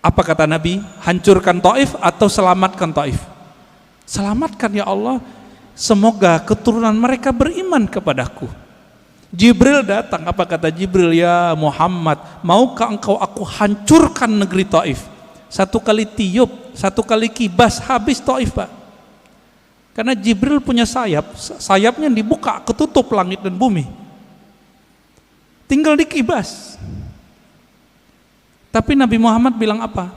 Apa kata Nabi? Hancurkan Taif atau selamatkan Taif? Selamatkan ya Allah, semoga keturunan mereka beriman kepadaku. Jibril datang, apa kata Jibril? Ya Muhammad, maukah engkau aku hancurkan negeri Taif? Satu kali tiup, satu kali kibas, habis Taif, Pak. Karena Jibril punya sayap, sayapnya dibuka, ketutup langit dan bumi, tinggal dikibas. Tapi Nabi Muhammad bilang apa?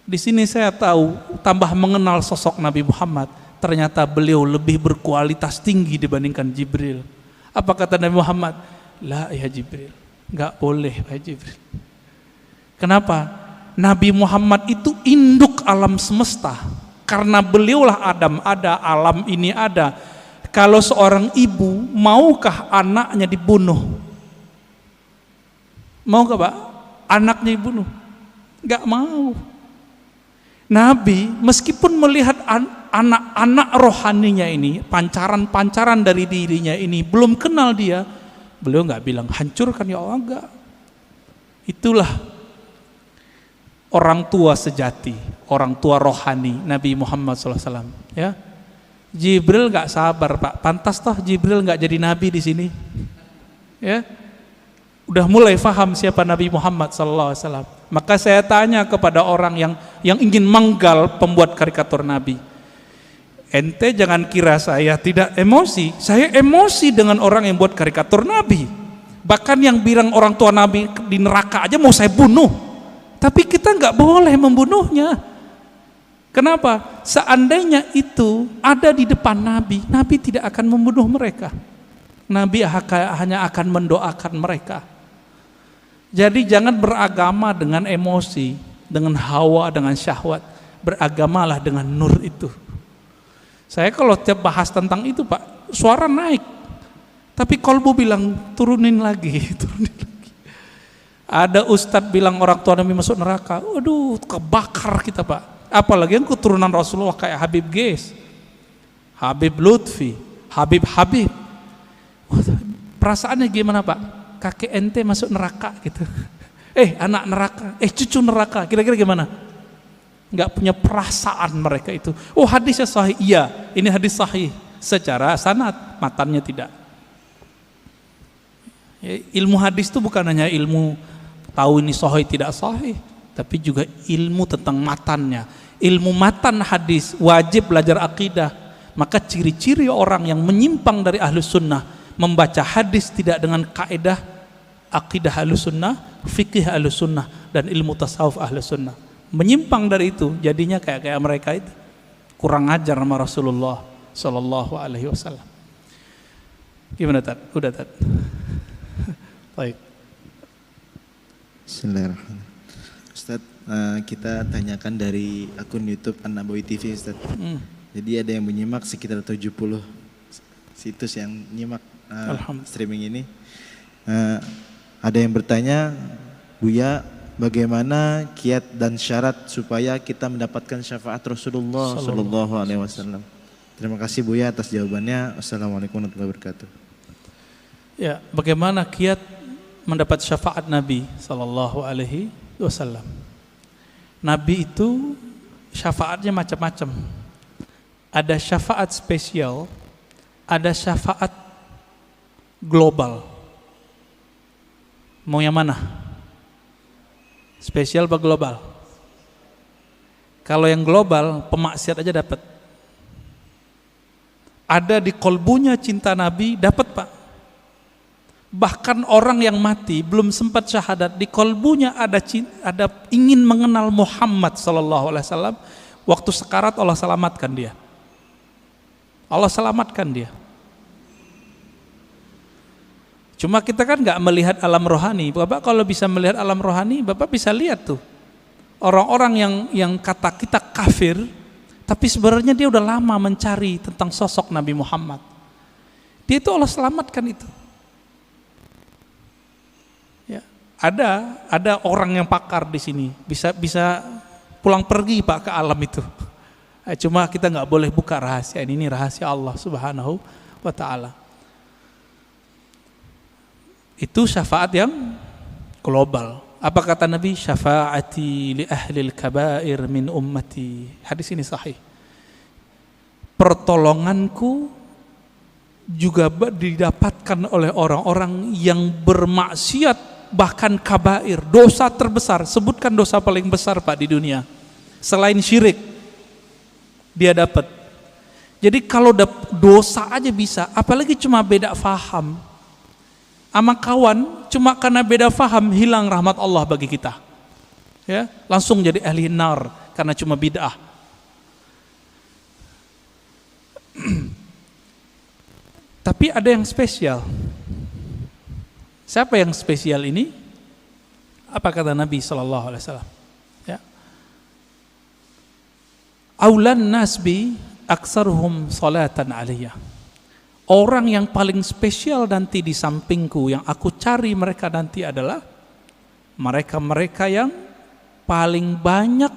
Di sini saya tahu, tambah mengenal sosok Nabi Muhammad, ternyata beliau lebih berkualitas tinggi dibandingkan Jibril. Apa kata Nabi Muhammad? La ya Jibril, nggak boleh ya Jibril. Kenapa? Nabi Muhammad itu induk alam semesta. Karena beliaulah Adam ada, alam ini ada. Kalau seorang ibu, maukah anaknya dibunuh? Maukah, Pak? Anaknya dibunuh? Nggak mau. Nabi meskipun melihat anak-anak rohaninya ini, pancaran-pancaran dari dirinya ini, belum kenal dia, beliau nggak bilang hancurkan ya Allah, enggak. Itulah orang tua sejati, orang tua rohani Nabi Muhammad SAW. Ya, Jibril nggak sabar, Pak. Pantas toh Jibril nggak jadi nabi di sini. Ya, udah mulai faham siapa Nabi Muhammad SAW. Maka saya tanya kepada orang yang ingin menggal pembuat karikatur Nabi, ente jangan kira saya tidak emosi. Saya emosi dengan orang yang buat karikatur Nabi. Bahkan yang bilang orang tua Nabi di neraka aja mau saya bunuh. Tapi kita nggak boleh membunuhnya. Kenapa? Seandainya itu ada di depan Nabi, Nabi tidak akan membunuh mereka. Nabi hanya akan mendoakan mereka. Jadi jangan beragama dengan emosi, dengan hawa, dengan syahwat. Beragamalah dengan nur itu. Saya kalau tiap bahas tentang itu, Pak, suara naik. Tapi kolbu bilang turunin lagi, turunin lagi. Ada ustadz bilang orang tua Nabi masuk neraka. Waduh, kebakar kita, Pak. Apalagi yang keturunan Rasulullah kayak Habib Ges, Habib Lutfi, Habib. Perasaannya gimana, Pak? Kakek ente masuk neraka gitu. anak neraka, cucu neraka, kira-kira gimana? Nggak punya perasaan mereka itu. Oh, hadisnya sahih, iya, ini hadis sahih secara sanad, matannya tidak. Ilmu hadis itu bukan hanya ilmu tahu ini sahih tidak sahih, tapi juga ilmu tentang matannya. Ilmu matan hadis wajib belajar akidah. Maka ciri-ciri orang yang menyimpang dari ahlus sunnah membaca hadis tidak dengan kaidah akidah ahlus sunnah, fikih ahlus sunnah, dan ilmu tasawuf ahlus sunnah. Menyimpang dari itu jadinya kayak mereka itu kurang ajar sama Rasulullah Sallallahu Alaihi Wasallam. Gimana Tad? Udah Tad? Baik. Bismillahirrahmanirrahim. Ustaz, kita tanyakan dari akun YouTube An-Nabawi TV, Ustaz. Jadi ada yang menyimak sekitar 70 situs yang nyimak streaming ini. Ada yang bertanya, Buya, bagaimana kiat dan syarat supaya kita mendapatkan syafaat Rasulullah Sallallahu Alaihi Wasallam? Terima kasih Buya atas jawabannya. Assalamualaikum warahmatullahi wabarakatuh. Ya, bagaimana kiat mendapat syafaat Nabi Sallallahu Alaihi Wasallam? Nabi itu syafaatnya macam-macam. Ada syafaat spesial, ada syafaat global. Mau yang mana? Spesial atau global? Kalau yang global, pemaksiat aja dapat. Ada di kolbunya cinta Nabi, dapat Pak. Bahkan orang yang mati belum sempat syahadat, di kolbunya ada ingin mengenal Muhammad sallallahu alaihi wasallam. Waktu sekarat Allah selamatkan dia. Allah selamatkan dia. Cuma kita kan nggak melihat alam rohani. Bapak kalau bisa melihat alam rohani, Bapak bisa lihat tuh orang-orang yang kata kita kafir, tapi sebenarnya dia udah lama mencari tentang sosok Nabi Muhammad. Dia itu Allah selamatkan itu. Ya, ada orang yang pakar di sini, bisa pulang pergi Pak ke alam itu. Cuma kita nggak boleh buka rahasia ini rahasia Allah Subhanahu wa Ta'ala. Itu syafaat yang global. Apa kata Nabi? Syafaati li ahlil kabair min ummati. Hadis ini sahih. Pertolonganku juga didapatkan oleh orang-orang yang bermaksiat, bahkan kabair, dosa terbesar. Sebutkan dosa paling besar Pak di dunia selain syirik, dia dapat. Jadi kalau dosa aja bisa, apalagi cuma beda faham sama kawan, cuma karena beda faham hilang rahmat Allah bagi kita. Ya, langsung jadi ahli nar karena cuma bid'ah. Tapi ada yang spesial. Siapa yang spesial ini? Apa kata Nabi sallallahu alaihi wasallam? Ya. Aulan nasbi aktsaruhum salatan alayya. Orang yang paling spesial nanti di sampingku, yang aku cari mereka nanti adalah mereka-mereka yang paling banyak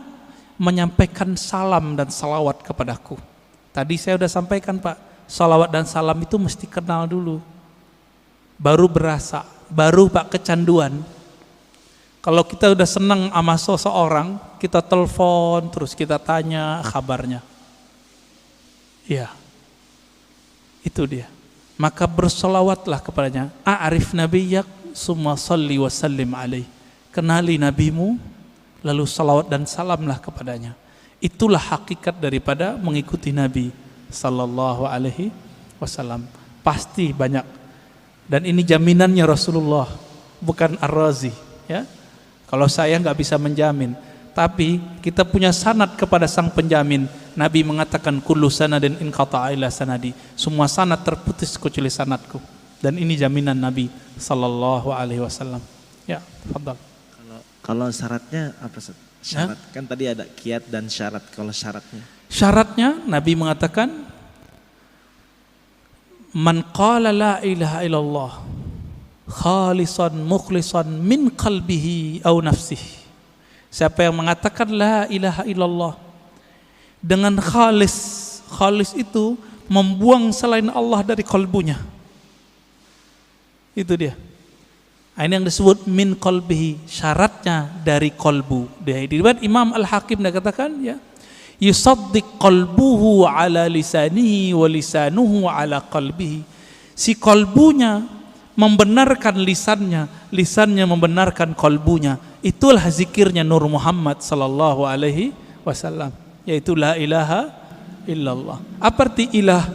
menyampaikan salam dan salawat kepadaku. Tadi saya sudah sampaikan Pak, salawat dan salam itu mesti kenal dulu, baru berasa, baru Pak kecanduan. Kalau kita udah senang sama seseorang, kita telepon terus, kita tanya kabarnya. Iya, itu dia. Maka bersolawatlah kepadanya. A'rif nabiyyak summa salli wa sallim alaih. Kenali nabimu, lalu salawat dan salamlah kepadanya. Itulah hakikat daripada mengikuti Nabi sallallahu alaihi wasallam. Pasti banyak. Dan ini jaminannya Rasulullah, bukan Ar-Razi, ya. Kalau saya nggak bisa menjamin, tapi kita punya sanad kepada sang penjamin. Nabi mengatakan kullu sanadin inqata'a ila sanadi. Semua sanad terputus kecuali sanadku. Dan ini jaminan Nabi sallallahu alaihi wasallam. Ya, tafadhal. Kalau syaratnya apa Ustaz? Syarat kan tadi ada kiat dan syarat. Kalau syaratnya Nabi mengatakan man qala la ilaha illallah khalisan mukhlisan min qalbihi aw nafsihi. Siapa yang mengatakan la ilaha illallah dengan khalis itu membuang selain Allah dari kalbunya. Itu dia. Ini yang disebut min qalbihi, syaratnya dari kolbu. Di Imam Al-Hakim dia katakan ya, yusaddiq qalbuhu ala lisanihi wa lisanuhu ala qalbihi. Si kolbunya membenarkan lisannya, lisannya membenarkan kolbunya. Itulah zikirnya Nur Muhammad sallallahu alaihi wasallam, yaitu la ilaha illallah. Apa arti ilah?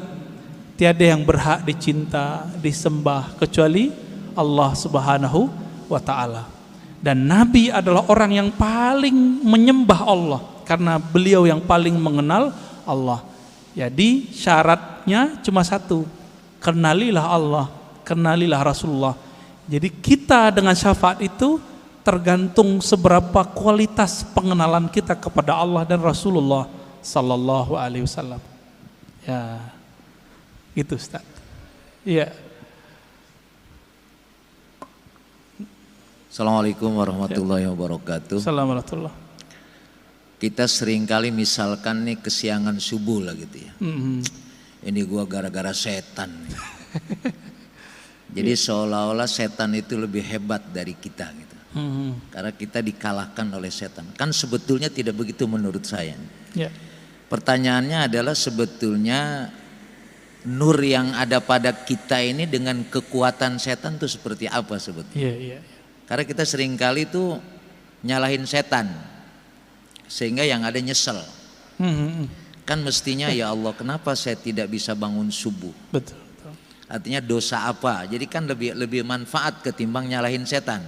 Tiada yang berhak dicinta, disembah kecuali Allah Subhanahu wa ta'ala. Dan Nabi adalah orang yang paling menyembah Allah karena beliau yang paling mengenal Allah. Jadi syaratnya cuma satu, kenalilah Allah, kenalilah Rasulullah. Jadi kita dengan syafaat itu tergantung seberapa kualitas pengenalan kita kepada Allah dan Rasulullah sallallahu alaihi wasallam. Ya, gitu Ustaz. Iya. Assalamualaikum warahmatullahi wabarakatuh. Assalamualaikum. Kita seringkali misalkan nih kesiangan subuh lah gitu ya. Ini gua gara-gara setan nih. Jadi seolah-olah setan itu lebih hebat dari kita gitu. Karena kita dikalahkan oleh setan. Kan sebetulnya tidak begitu menurut saya. Ya. Pertanyaannya adalah sebetulnya nur yang ada pada kita ini dengan kekuatan setan itu seperti apa sebetulnya? Iya. Karena kita seringkali tuh nyalahin setan sehingga yang ada nyesel. Kan mestinya ya Allah, kenapa saya tidak bisa bangun subuh? Betul. Artinya dosa apa? Jadi kan lebih manfaat ketimbang nyalahin setan.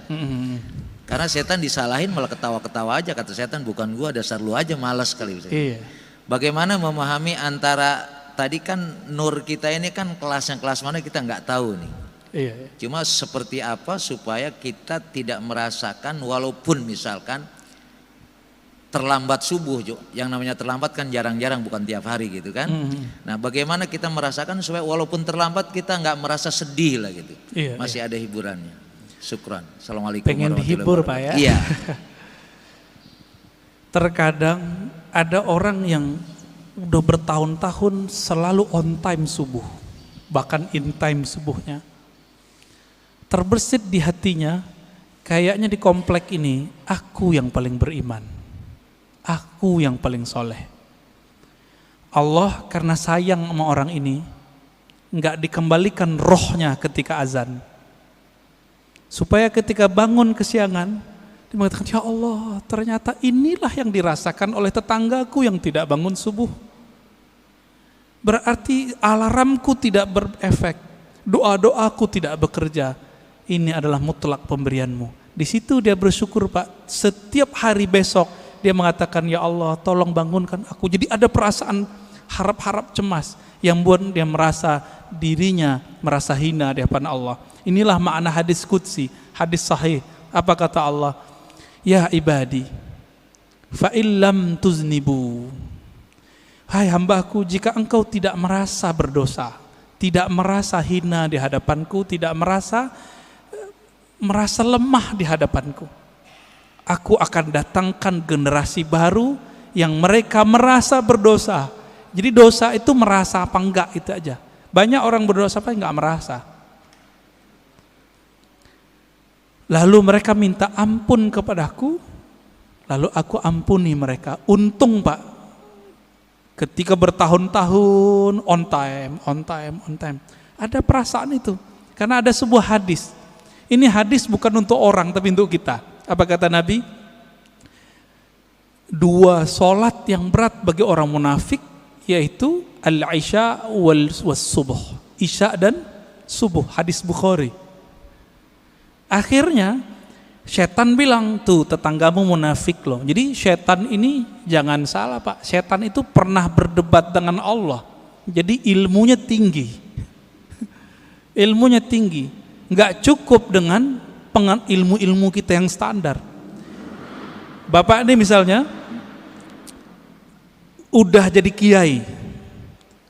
Karena setan disalahin malah ketawa-ketawa aja, kata setan bukan gua, dasar lu aja malas kali. Iya. Bagaimana memahami antara tadi kan nur kita ini kan kelasnya kelas mana kita nggak tahu nih. Iya. Cuma seperti apa supaya kita tidak merasakan walaupun misalkan terlambat subuh, yang namanya terlambat kan jarang-jarang, bukan tiap hari gitu kan. Nah bagaimana kita merasakan supaya walaupun terlambat kita nggak merasa sedih lah gitu. Iya, masih ada hiburannya. Syukran. Assalamualaikum Pengen warahmatullahi dihibur Pak wabarakatuh. ya. Iya. Terkadang ada orang yang udah bertahun-tahun selalu on time subuh, bahkan in time subuhnya. Terbersit di hatinya, kayaknya di komplek ini aku yang paling beriman, aku yang paling soleh. Allah karena sayang sama orang ini nggak dikembalikan rohnya ketika azan, supaya ketika bangun kesiangan dia mengatakan, ya Allah, ternyata inilah yang dirasakan oleh tetanggaku yang tidak bangun subuh. Berarti alarmku tidak berefek, doa-doaku tidak bekerja. Ini adalah mutlak pemberianmu. Di situ dia bersyukur Pak. Setiap hari besok dia mengatakan, ya Allah tolong bangunkan aku. Jadi ada perasaan harap-harap cemas yang buat dia merasa dirinya merasa hina di hadapan Allah. Inilah makna hadis qudsi, hadis sahih. Apa kata Allah? Ya ibadi, fa illam tuznibu. Hai hambaku, jika engkau tidak merasa berdosa, tidak merasa hina di hadapanku, tidak merasa lemah di hadapanku, aku akan datangkan generasi baru yang mereka merasa berdosa. Jadi dosa itu merasa apa enggak itu aja. Banyak orang berdosa apa enggak merasa. Lalu mereka minta ampun kepadaku, lalu aku ampuni mereka. Untung Pak, ketika bertahun-tahun on time, ada perasaan itu. Karena ada sebuah hadis. Ini hadis bukan untuk orang tapi untuk kita. Apa kata Nabi? 2 solat yang berat bagi orang munafik, yaitu al-isya was subuh. Isya dan subuh, hadis Bukhari. Akhirnya setan bilang, tuh tetanggamu munafik loh. Jadi setan ini jangan salah Pak, setan itu pernah berdebat dengan Allah. Jadi ilmunya tinggi. Ilmunya tinggi. Nggak cukup dengan ilmu-ilmu kita yang standar. Bapak ini misalnya udah jadi kiai,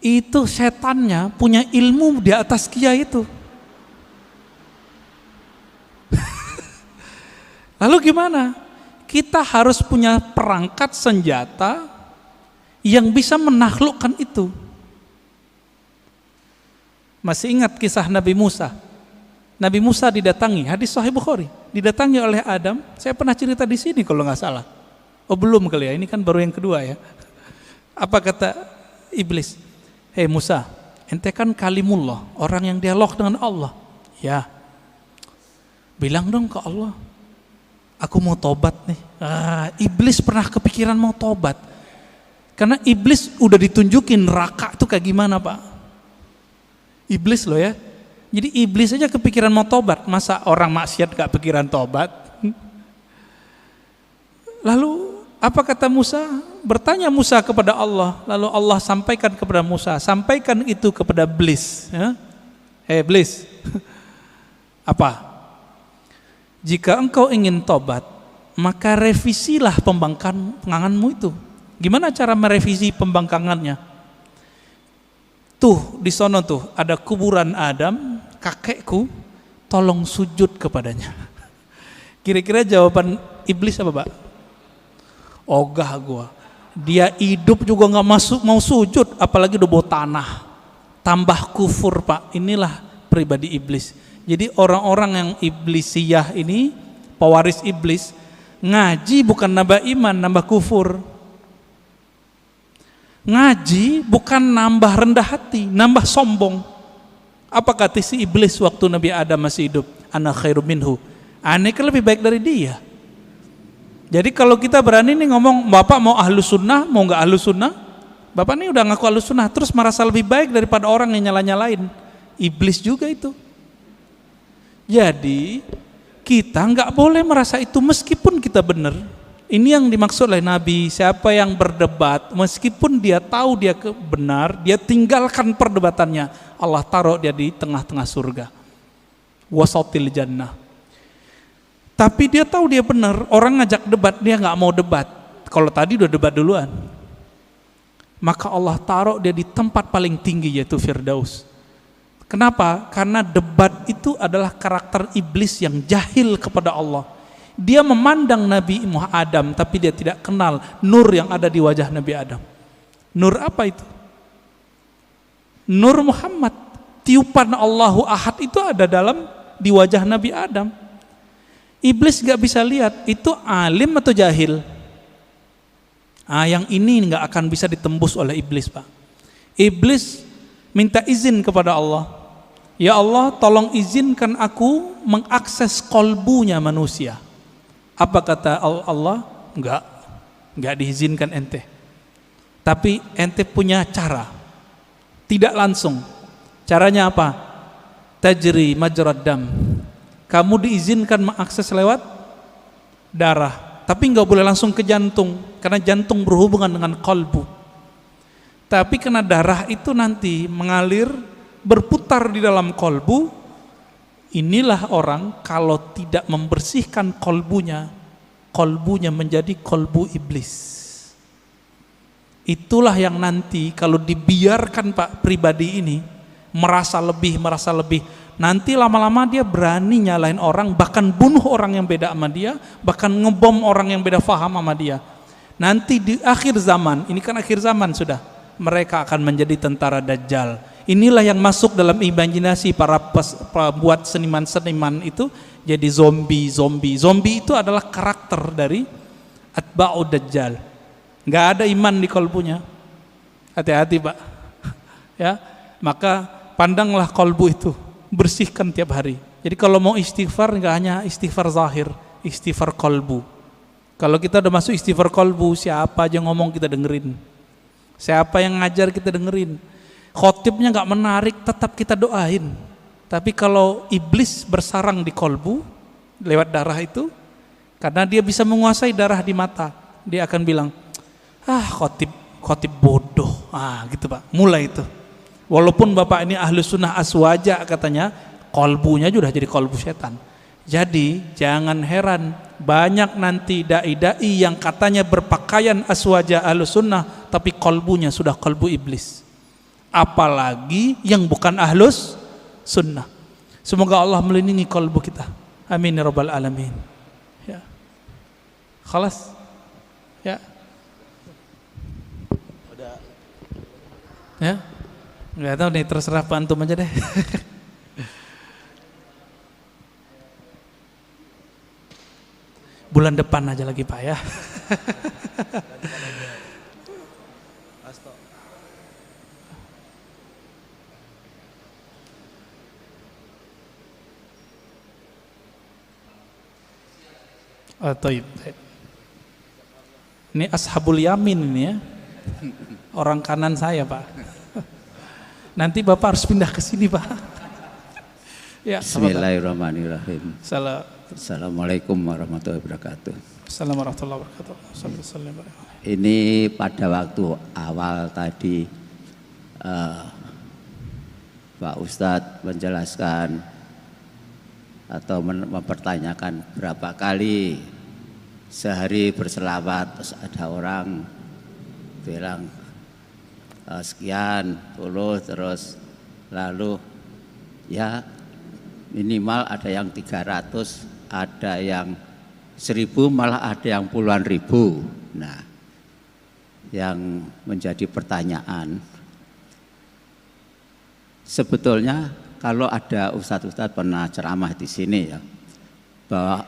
itu setannya punya ilmu di atas kiai itu. Lalu gimana? Kita harus punya perangkat senjata yang bisa menaklukkan itu. Masih ingat kisah Nabi Musa Nabi Musa didatangi, hadis Sahih Bukhari, didatangi oleh Adam. Saya pernah cerita di sini kalau nggak salah. Oh belum kali ya, ini kan baru yang kedua ya. Apa kata iblis? Hei Musa, ente kan kalimullah, orang yang dialog dengan Allah. Ya, bilang dong ke Allah, aku mau tobat nih. Iblis pernah kepikiran mau tobat. Karena iblis udah ditunjukin neraka tuh kayak gimana Pak. Iblis loh ya. Jadi iblis aja kepikiran mau tobat. Masa orang maksiat gak pikiran tobat? Lalu apa kata Musa? Bertanya Musa kepada Allah. Lalu Allah sampaikan kepada Musa, sampaikan itu kepada iblis ya. Hei iblis. Apa? Jika engkau ingin tobat, maka revisilah pembangkanganmu itu. Gimana cara merevisi pembangkangannya? Tuh di sono tuh ada kuburan Adam, kakekku, tolong sujud kepadanya. Kira-kira jawaban iblis apa Pak? Ogah gua. Dia hidup juga nggak mau sujud, apalagi udah bawa tanah. Tambah kufur Pak. Inilah pribadi iblis. Jadi orang-orang yang iblisiyah ini, pewaris iblis, ngaji bukan nambah iman, nambah kufur. Ngaji bukan nambah rendah hati, nambah sombong. Apa kata si iblis waktu Nabi Adam masih hidup? Ana khairum minhu. Aneh kan lebih baik dari dia. Jadi kalau kita berani nih ngomong, Bapak mau ahlus sunnah, mau nggak ahlus sunnah? Bapak nih udah ngaku ahlus sunnah, terus merasa lebih baik daripada orang yang nyala-nyalain. Iblis juga itu. Jadi kita nggak boleh merasa itu meskipun kita benar. Ini yang dimaksud oleh Nabi, siapa yang berdebat meskipun dia tahu dia benar, dia tinggalkan perdebatannya, Allah taruh dia di tengah-tengah surga, wasatil jannah. Tapi dia tahu dia benar, orang ngajak debat dia nggak mau debat. Kalau tadi udah debat duluan, maka Allah taruh dia di tempat paling tinggi yaitu Firdaus. Kenapa? Karena debat itu adalah karakter iblis yang jahil kepada Allah. Dia memandang Nabi Adam, tapi dia tidak kenal nur yang ada di wajah Nabi Adam. Nur apa itu? Nur Muhammad. Tiupan Allahu Ahad itu ada di wajah Nabi Adam. Iblis gak bisa lihat, itu alim atau jahil? Yang ini gak akan bisa ditembus oleh iblis Pak. Iblis minta izin kepada Allah. Ya Allah, tolong izinkan aku mengakses kolbunya manusia. Apa kata Allah? Enggak diizinkan ente. Tapi ente punya cara. Tidak langsung. Caranya apa? Tajri majrad dam. Kamu diizinkan mengakses lewat darah. Tapi enggak boleh langsung ke jantung. Karena jantung berhubungan dengan kolbu. Tapi karena darah itu nanti mengalir, berputar di dalam kolbu. Inilah orang kalau tidak membersihkan kolbunya menjadi kolbu iblis. Itulah yang nanti kalau dibiarkan Pak pribadi ini merasa lebih, nanti lama-lama dia berani nyalain orang, bahkan bunuh orang yang beda sama dia, bahkan ngebom orang yang beda faham sama dia. Nanti di akhir zaman, ini kan akhir zaman sudah, mereka akan menjadi tentara Dajjal. Inilah yang masuk dalam imajinasi para pembuat seniman-seniman itu jadi zombie. Zombie itu adalah karakter dari atba'ud Dajjal. Nggak ada iman di kolbunya. Hati-hati Pak. Ya, maka pandanglah kolbu itu, bersihkan tiap hari. Jadi kalau mau istighfar nggak hanya istighfar zahir, istighfar kolbu. Kalau kita udah masuk istighfar kolbu, siapa aja ngomong kita dengerin. Siapa yang ngajar kita dengerin. Khotibnya gak menarik, tetap kita doain. Tapi kalau iblis bersarang di kolbu lewat darah itu, karena dia bisa menguasai darah di mata, dia akan bilang, khotib bodoh, gitu Pak. Mulai itu. Walaupun Bapak ini ahlu sunnah aswaja katanya, kolbunya sudah jadi kolbu setan. Jadi jangan heran banyak nanti dai-dai yang katanya berpakaian aswaja ahlu sunnah, tapi kolbunya sudah kolbu iblis. Apalagi yang bukan ahlus sunnah. Semoga Allah melindungi kolbu kita. Amin ya rabbal alamin. Ya. Khalas. Ya. Ya. Enggak tahu nih, terserah Pak antum aja deh. Bulan depan aja lagi Pak ya. Taib. Ini ashabul yamin ini ya. Orang kanan saya Pak. Nanti Bapak harus pindah ke sini Pak. Ya, Bismillahirrahmanirrahim. Assalamualaikum warahmatullahi wabarakatuh. Assalamualaikum warahmatullahi wabarakatuh. Ini pada waktu awal tadi Pak Ustadz menjelaskan atau mempertanyakan berapa kali sehari berselawat, terus ada orang bilang sekian puluh, terus lalu ya minimal ada yang 300, ada yang 1000, malah ada yang puluhan ribu. Nah, yang menjadi pertanyaan, sebetulnya kalau ada ustadz-ustadz pernah ceramah di sini ya, bahwa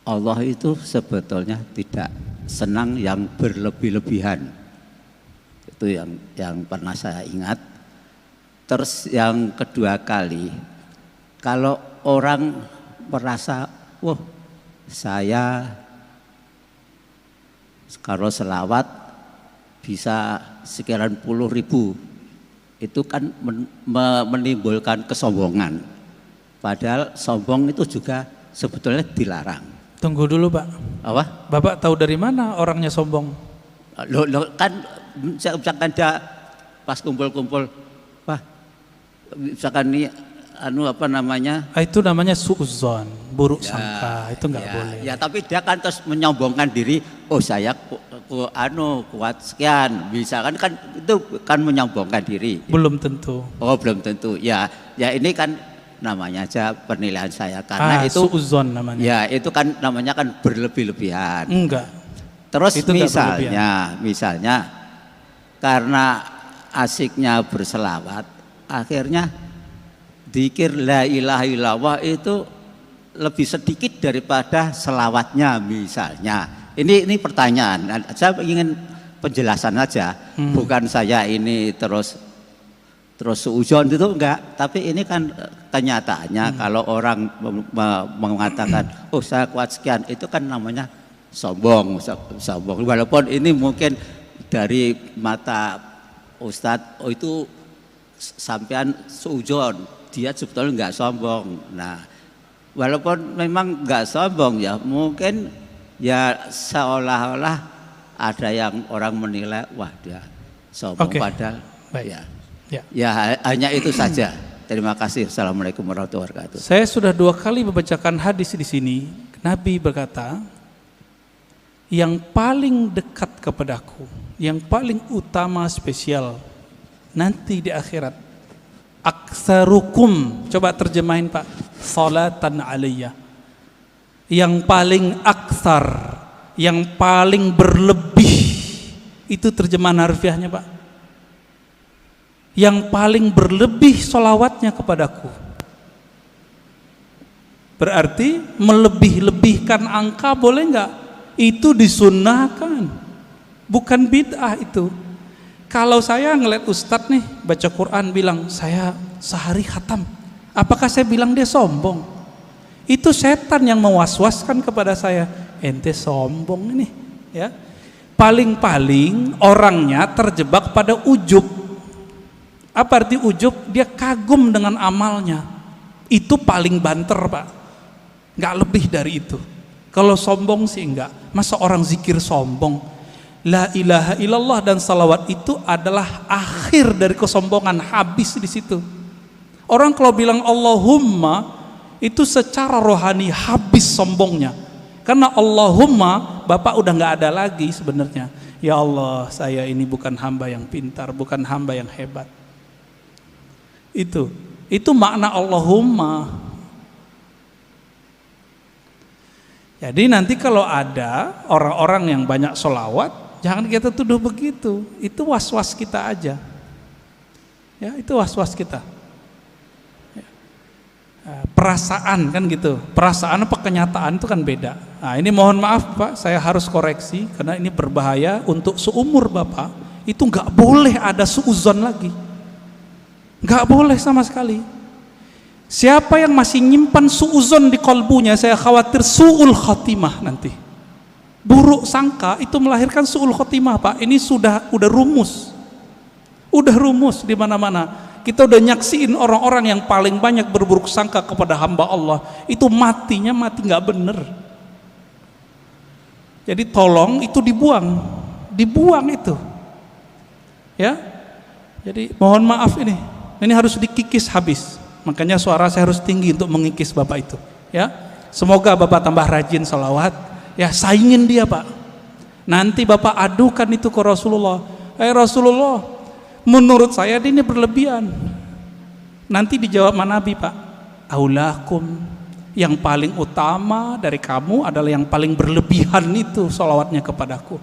Allah itu sebetulnya tidak senang yang berlebih-lebihan. Itu yang pernah saya ingat. Terus yang kedua kali, kalau orang merasa, wah saya kalau selawat bisa sekian puluh ribu, itu kan menimbulkan kesombongan. Padahal sombong itu juga sebetulnya dilarang. Tunggu dulu Pak. Apa? Bapak tahu dari mana orangnya sombong? Lo kan misalkan dia pas kumpul-kumpul, wah misalkan ini apa namanya? Itu namanya suudzon, buruk sangka. Itu nggak boleh. Ya tapi dia kan terus menyombongkan diri, oh saya kuat sekian, misalkan kan itu kan menyombongkan diri. Belum tentu. Oh belum tentu. Ya ini kan namanya aja penilaian saya karena itu suudzon namanya. Ya itu kan namanya kan berlebih-lebihan. Enggak. Terus itu misalnya karena asiknya berselawat, akhirnya dzikir la ilaha illallah itu lebih sedikit daripada selawatnya misalnya. Ini pertanyaan. Saya ingin penjelasan aja, bukan saya ini terus suudzon itu enggak, tapi ini kan kenyataannya kalau orang mengatakan oh saya kuat sekian, itu kan namanya sombong. Walaupun ini mungkin dari mata Ustadz, oh itu sampean suudzon, dia sebetulnya enggak sombong. Nah, walaupun memang enggak sombong ya, mungkin ya seolah-olah ada yang orang menilai wah dia sombong. Padahal ya hanya itu saja. Terima kasih. Assalamualaikum warahmatullahi wabarakatuh. Saya sudah 2 kali membacakan hadis di sini. Nabi berkata, yang paling dekat kepadaku, yang paling utama spesial nanti di akhirat, aktsarukum, coba terjemahin Pak, salatan alayya. Yang paling aktsar, yang paling berlebih, itu terjemahan harfiahnya Pak. Yang paling berlebih sholawatnya kepadaku. Berarti melebih-lebihkan angka boleh enggak? Itu disunnahkan, bukan bid'ah itu. Kalau saya ngeliat ustadz nih baca Quran bilang saya sehari khatam, apakah saya bilang dia sombong? Itu setan yang mewaswaskan kepada saya, ente sombong ini ya. Paling-paling orangnya terjebak pada ujub. Apa arti ujub? Dia kagum dengan amalnya. Itu paling banter Pak, nggak lebih dari itu. Kalau sombong sih enggak. Masa orang zikir sombong? La ilaha illallah dan salawat itu adalah akhir dari kesombongan, habis di situ. Orang kalau bilang Allahumma itu secara rohani habis sombongnya. Karena Allahumma Bapak udah nggak ada lagi sebenarnya. Ya Allah, saya ini bukan hamba yang pintar, bukan hamba yang hebat. Itu makna Allahumma. Jadi nanti kalau ada orang-orang yang banyak sholawat, jangan kita tuduh begitu. Itu was-was kita aja. Ya, itu was-was kita. Ya. perasaan kan gitu. Perasaan apa kenyataan itu kan beda. Nah, ini mohon maaf Pak, saya harus koreksi karena ini berbahaya untuk seumur Bapak. Itu nggak boleh ada suuzon lagi. Nggak boleh sama sekali. Siapa yang masih nyimpan suuzon di kolbunya, saya khawatir su'ul khotimah nanti. Buruk sangka itu melahirkan su'ul khotimah Pak. Ini udah rumus. Udah rumus di mana-mana. Kita udah nyaksiin orang-orang yang paling banyak berburuk sangka kepada hamba Allah, itu matinya mati nggak bener. Jadi tolong itu dibuang itu, ya. Jadi mohon maaf ini harus dikikis habis. Makanya suara saya harus tinggi untuk mengikis Bapak itu, ya. Semoga Bapak tambah rajin sholawat, ya, saingin dia Pak. Nanti Bapak adukan itu ke Rasulullah. Rasulullah, menurut saya ini berlebihan. Nanti dijawab Nabi Pak, aulakum, yang paling utama dari kamu adalah yang paling berlebihan itu sholawatnya kepadaku.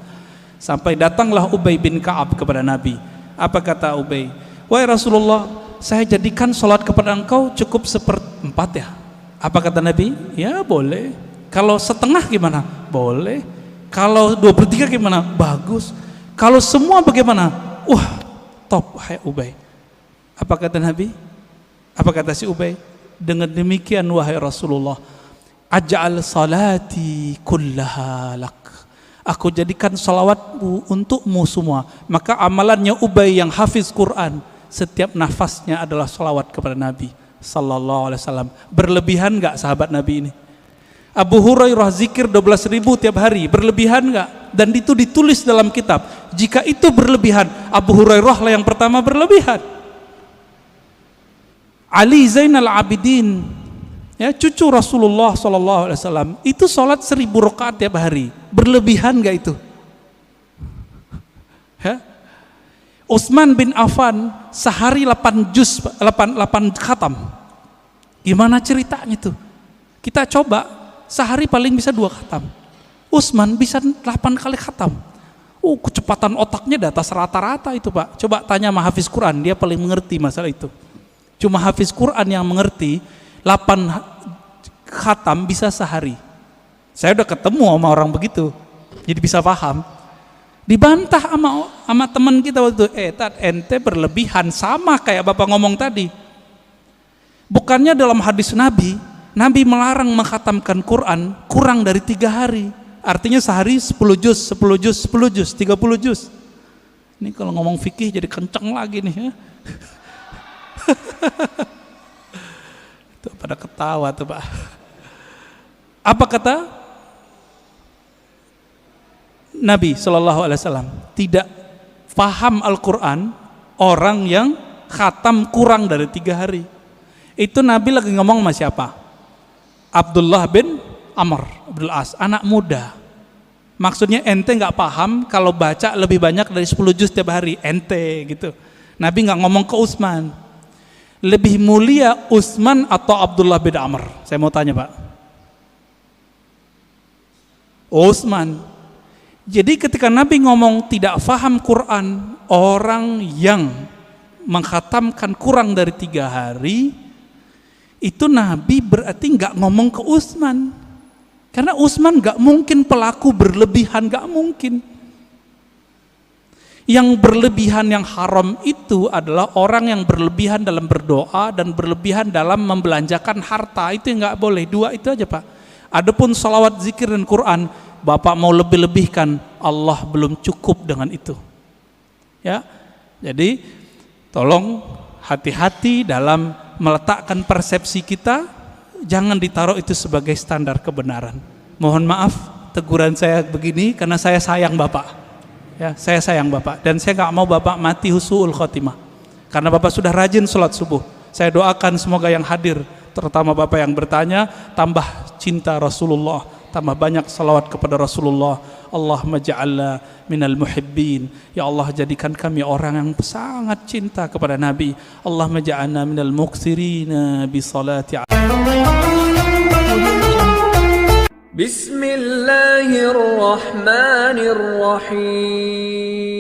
Sampai datanglah Ubay bin Ka'ab kepada Nabi. Apa kata Ubay? Wahai Rasulullah, saya jadikan sholat kepada engkau cukup 1/4 ya. Apa kata Nabi? Ya boleh. Kalau setengah gimana? Boleh. Kalau 2/3 gimana? Bagus. Kalau semua bagaimana? Wah, top, hai Ubay. Apa kata Nabi? Apa kata si Ubay? Dengan demikian wahai Rasulullah, aj'al salati kullaha lak. Aku jadikan salawatmu untukmu semua. Maka amalannya Ubay yang hafiz Quran, setiap nafasnya adalah salawat kepada Nabi sallallahu alaihi wasallam. Berlebihan enggak sahabat Nabi ini? Abu Hurairah zikir 12.000 tiap hari, berlebihan enggak? Dan itu ditulis dalam kitab. Jika itu berlebihan, Abu Hurairah lah yang pertama berlebihan. Ali Zainal Abidin, ya, cucu Rasulullah SAW, itu sholat 1000 rakaat tiap hari. Berlebihan enggak itu? Ya? Utsman bin Affan sehari 8 khatam. Gimana ceritanya itu? Kita coba sehari paling bisa 2 khatam. Utsman bisa 8 kali khatam. Kecepatan otaknya di atas rata-rata itu Pak. Coba tanya sama hafiz Quran, dia paling mengerti masalah itu. Cuma hafiz Quran yang mengerti 8 khatam bisa sehari. Saya udah ketemu sama orang begitu, jadi bisa paham. Dibantah sama teman kita waktu itu, ente berlebihan, sama kayak Bapak ngomong tadi. Bukannya dalam hadis Nabi melarang mengkhatamkan Quran kurang dari 3 hari. Artinya sehari 10 juz, 30 juz. Ini kalau ngomong fikih jadi kenceng lagi nih ya. Itu pada ketawa tuh Pak. Apa kata Nabi SAW? Tidak paham Al-Quran orang yang khatam kurang dari 3 hari. Itu Nabi lagi ngomong sama siapa? Abdullah bin Amr Abdul As, anak muda. Maksudnya ente gak paham kalau baca lebih banyak dari 10 juz tiap hari, ente gitu. Nabi gak ngomong ke Utsman. Lebih mulia Utsman atau Abdullah bin Amr? Saya mau tanya Pak. Utsman. Jadi ketika Nabi ngomong tidak faham Quran, orang yang mengkhatamkan kurang dari 3 hari, itu Nabi berarti nggak ngomong ke Utsman. Karena Utsman nggak mungkin pelaku berlebihan, nggak mungkin. Yang berlebihan yang haram itu adalah orang yang berlebihan dalam berdoa dan berlebihan dalam membelanjakan harta. Itu yang nggak boleh. 2 itu aja Pak. Adapun salawat, zikir dan Quran, Bapak mau lebih-lebihkan, Allah belum cukup dengan itu. Ya, jadi tolong hati-hati dalam meletakkan persepsi kita. Jangan ditaruh itu sebagai standar kebenaran. Mohon maaf teguran saya begini karena saya sayang Bapak. Ya, saya sayang Bapak dan saya nggak mau Bapak mati husnul khotimah. Karena Bapak sudah rajin sholat subuh. Saya doakan semoga yang hadir, terutama Bapak yang bertanya, tambah cinta Rasulullah, tambah banyak salawat kepada Rasulullah. Allahumma ja'alna minal muhibbin. Ya Allah, jadikan kami orang yang sangat cinta kepada Nabi. Allahumma ja'alna minal muqsirina bi salati. Bismillahirrahmanirrahim.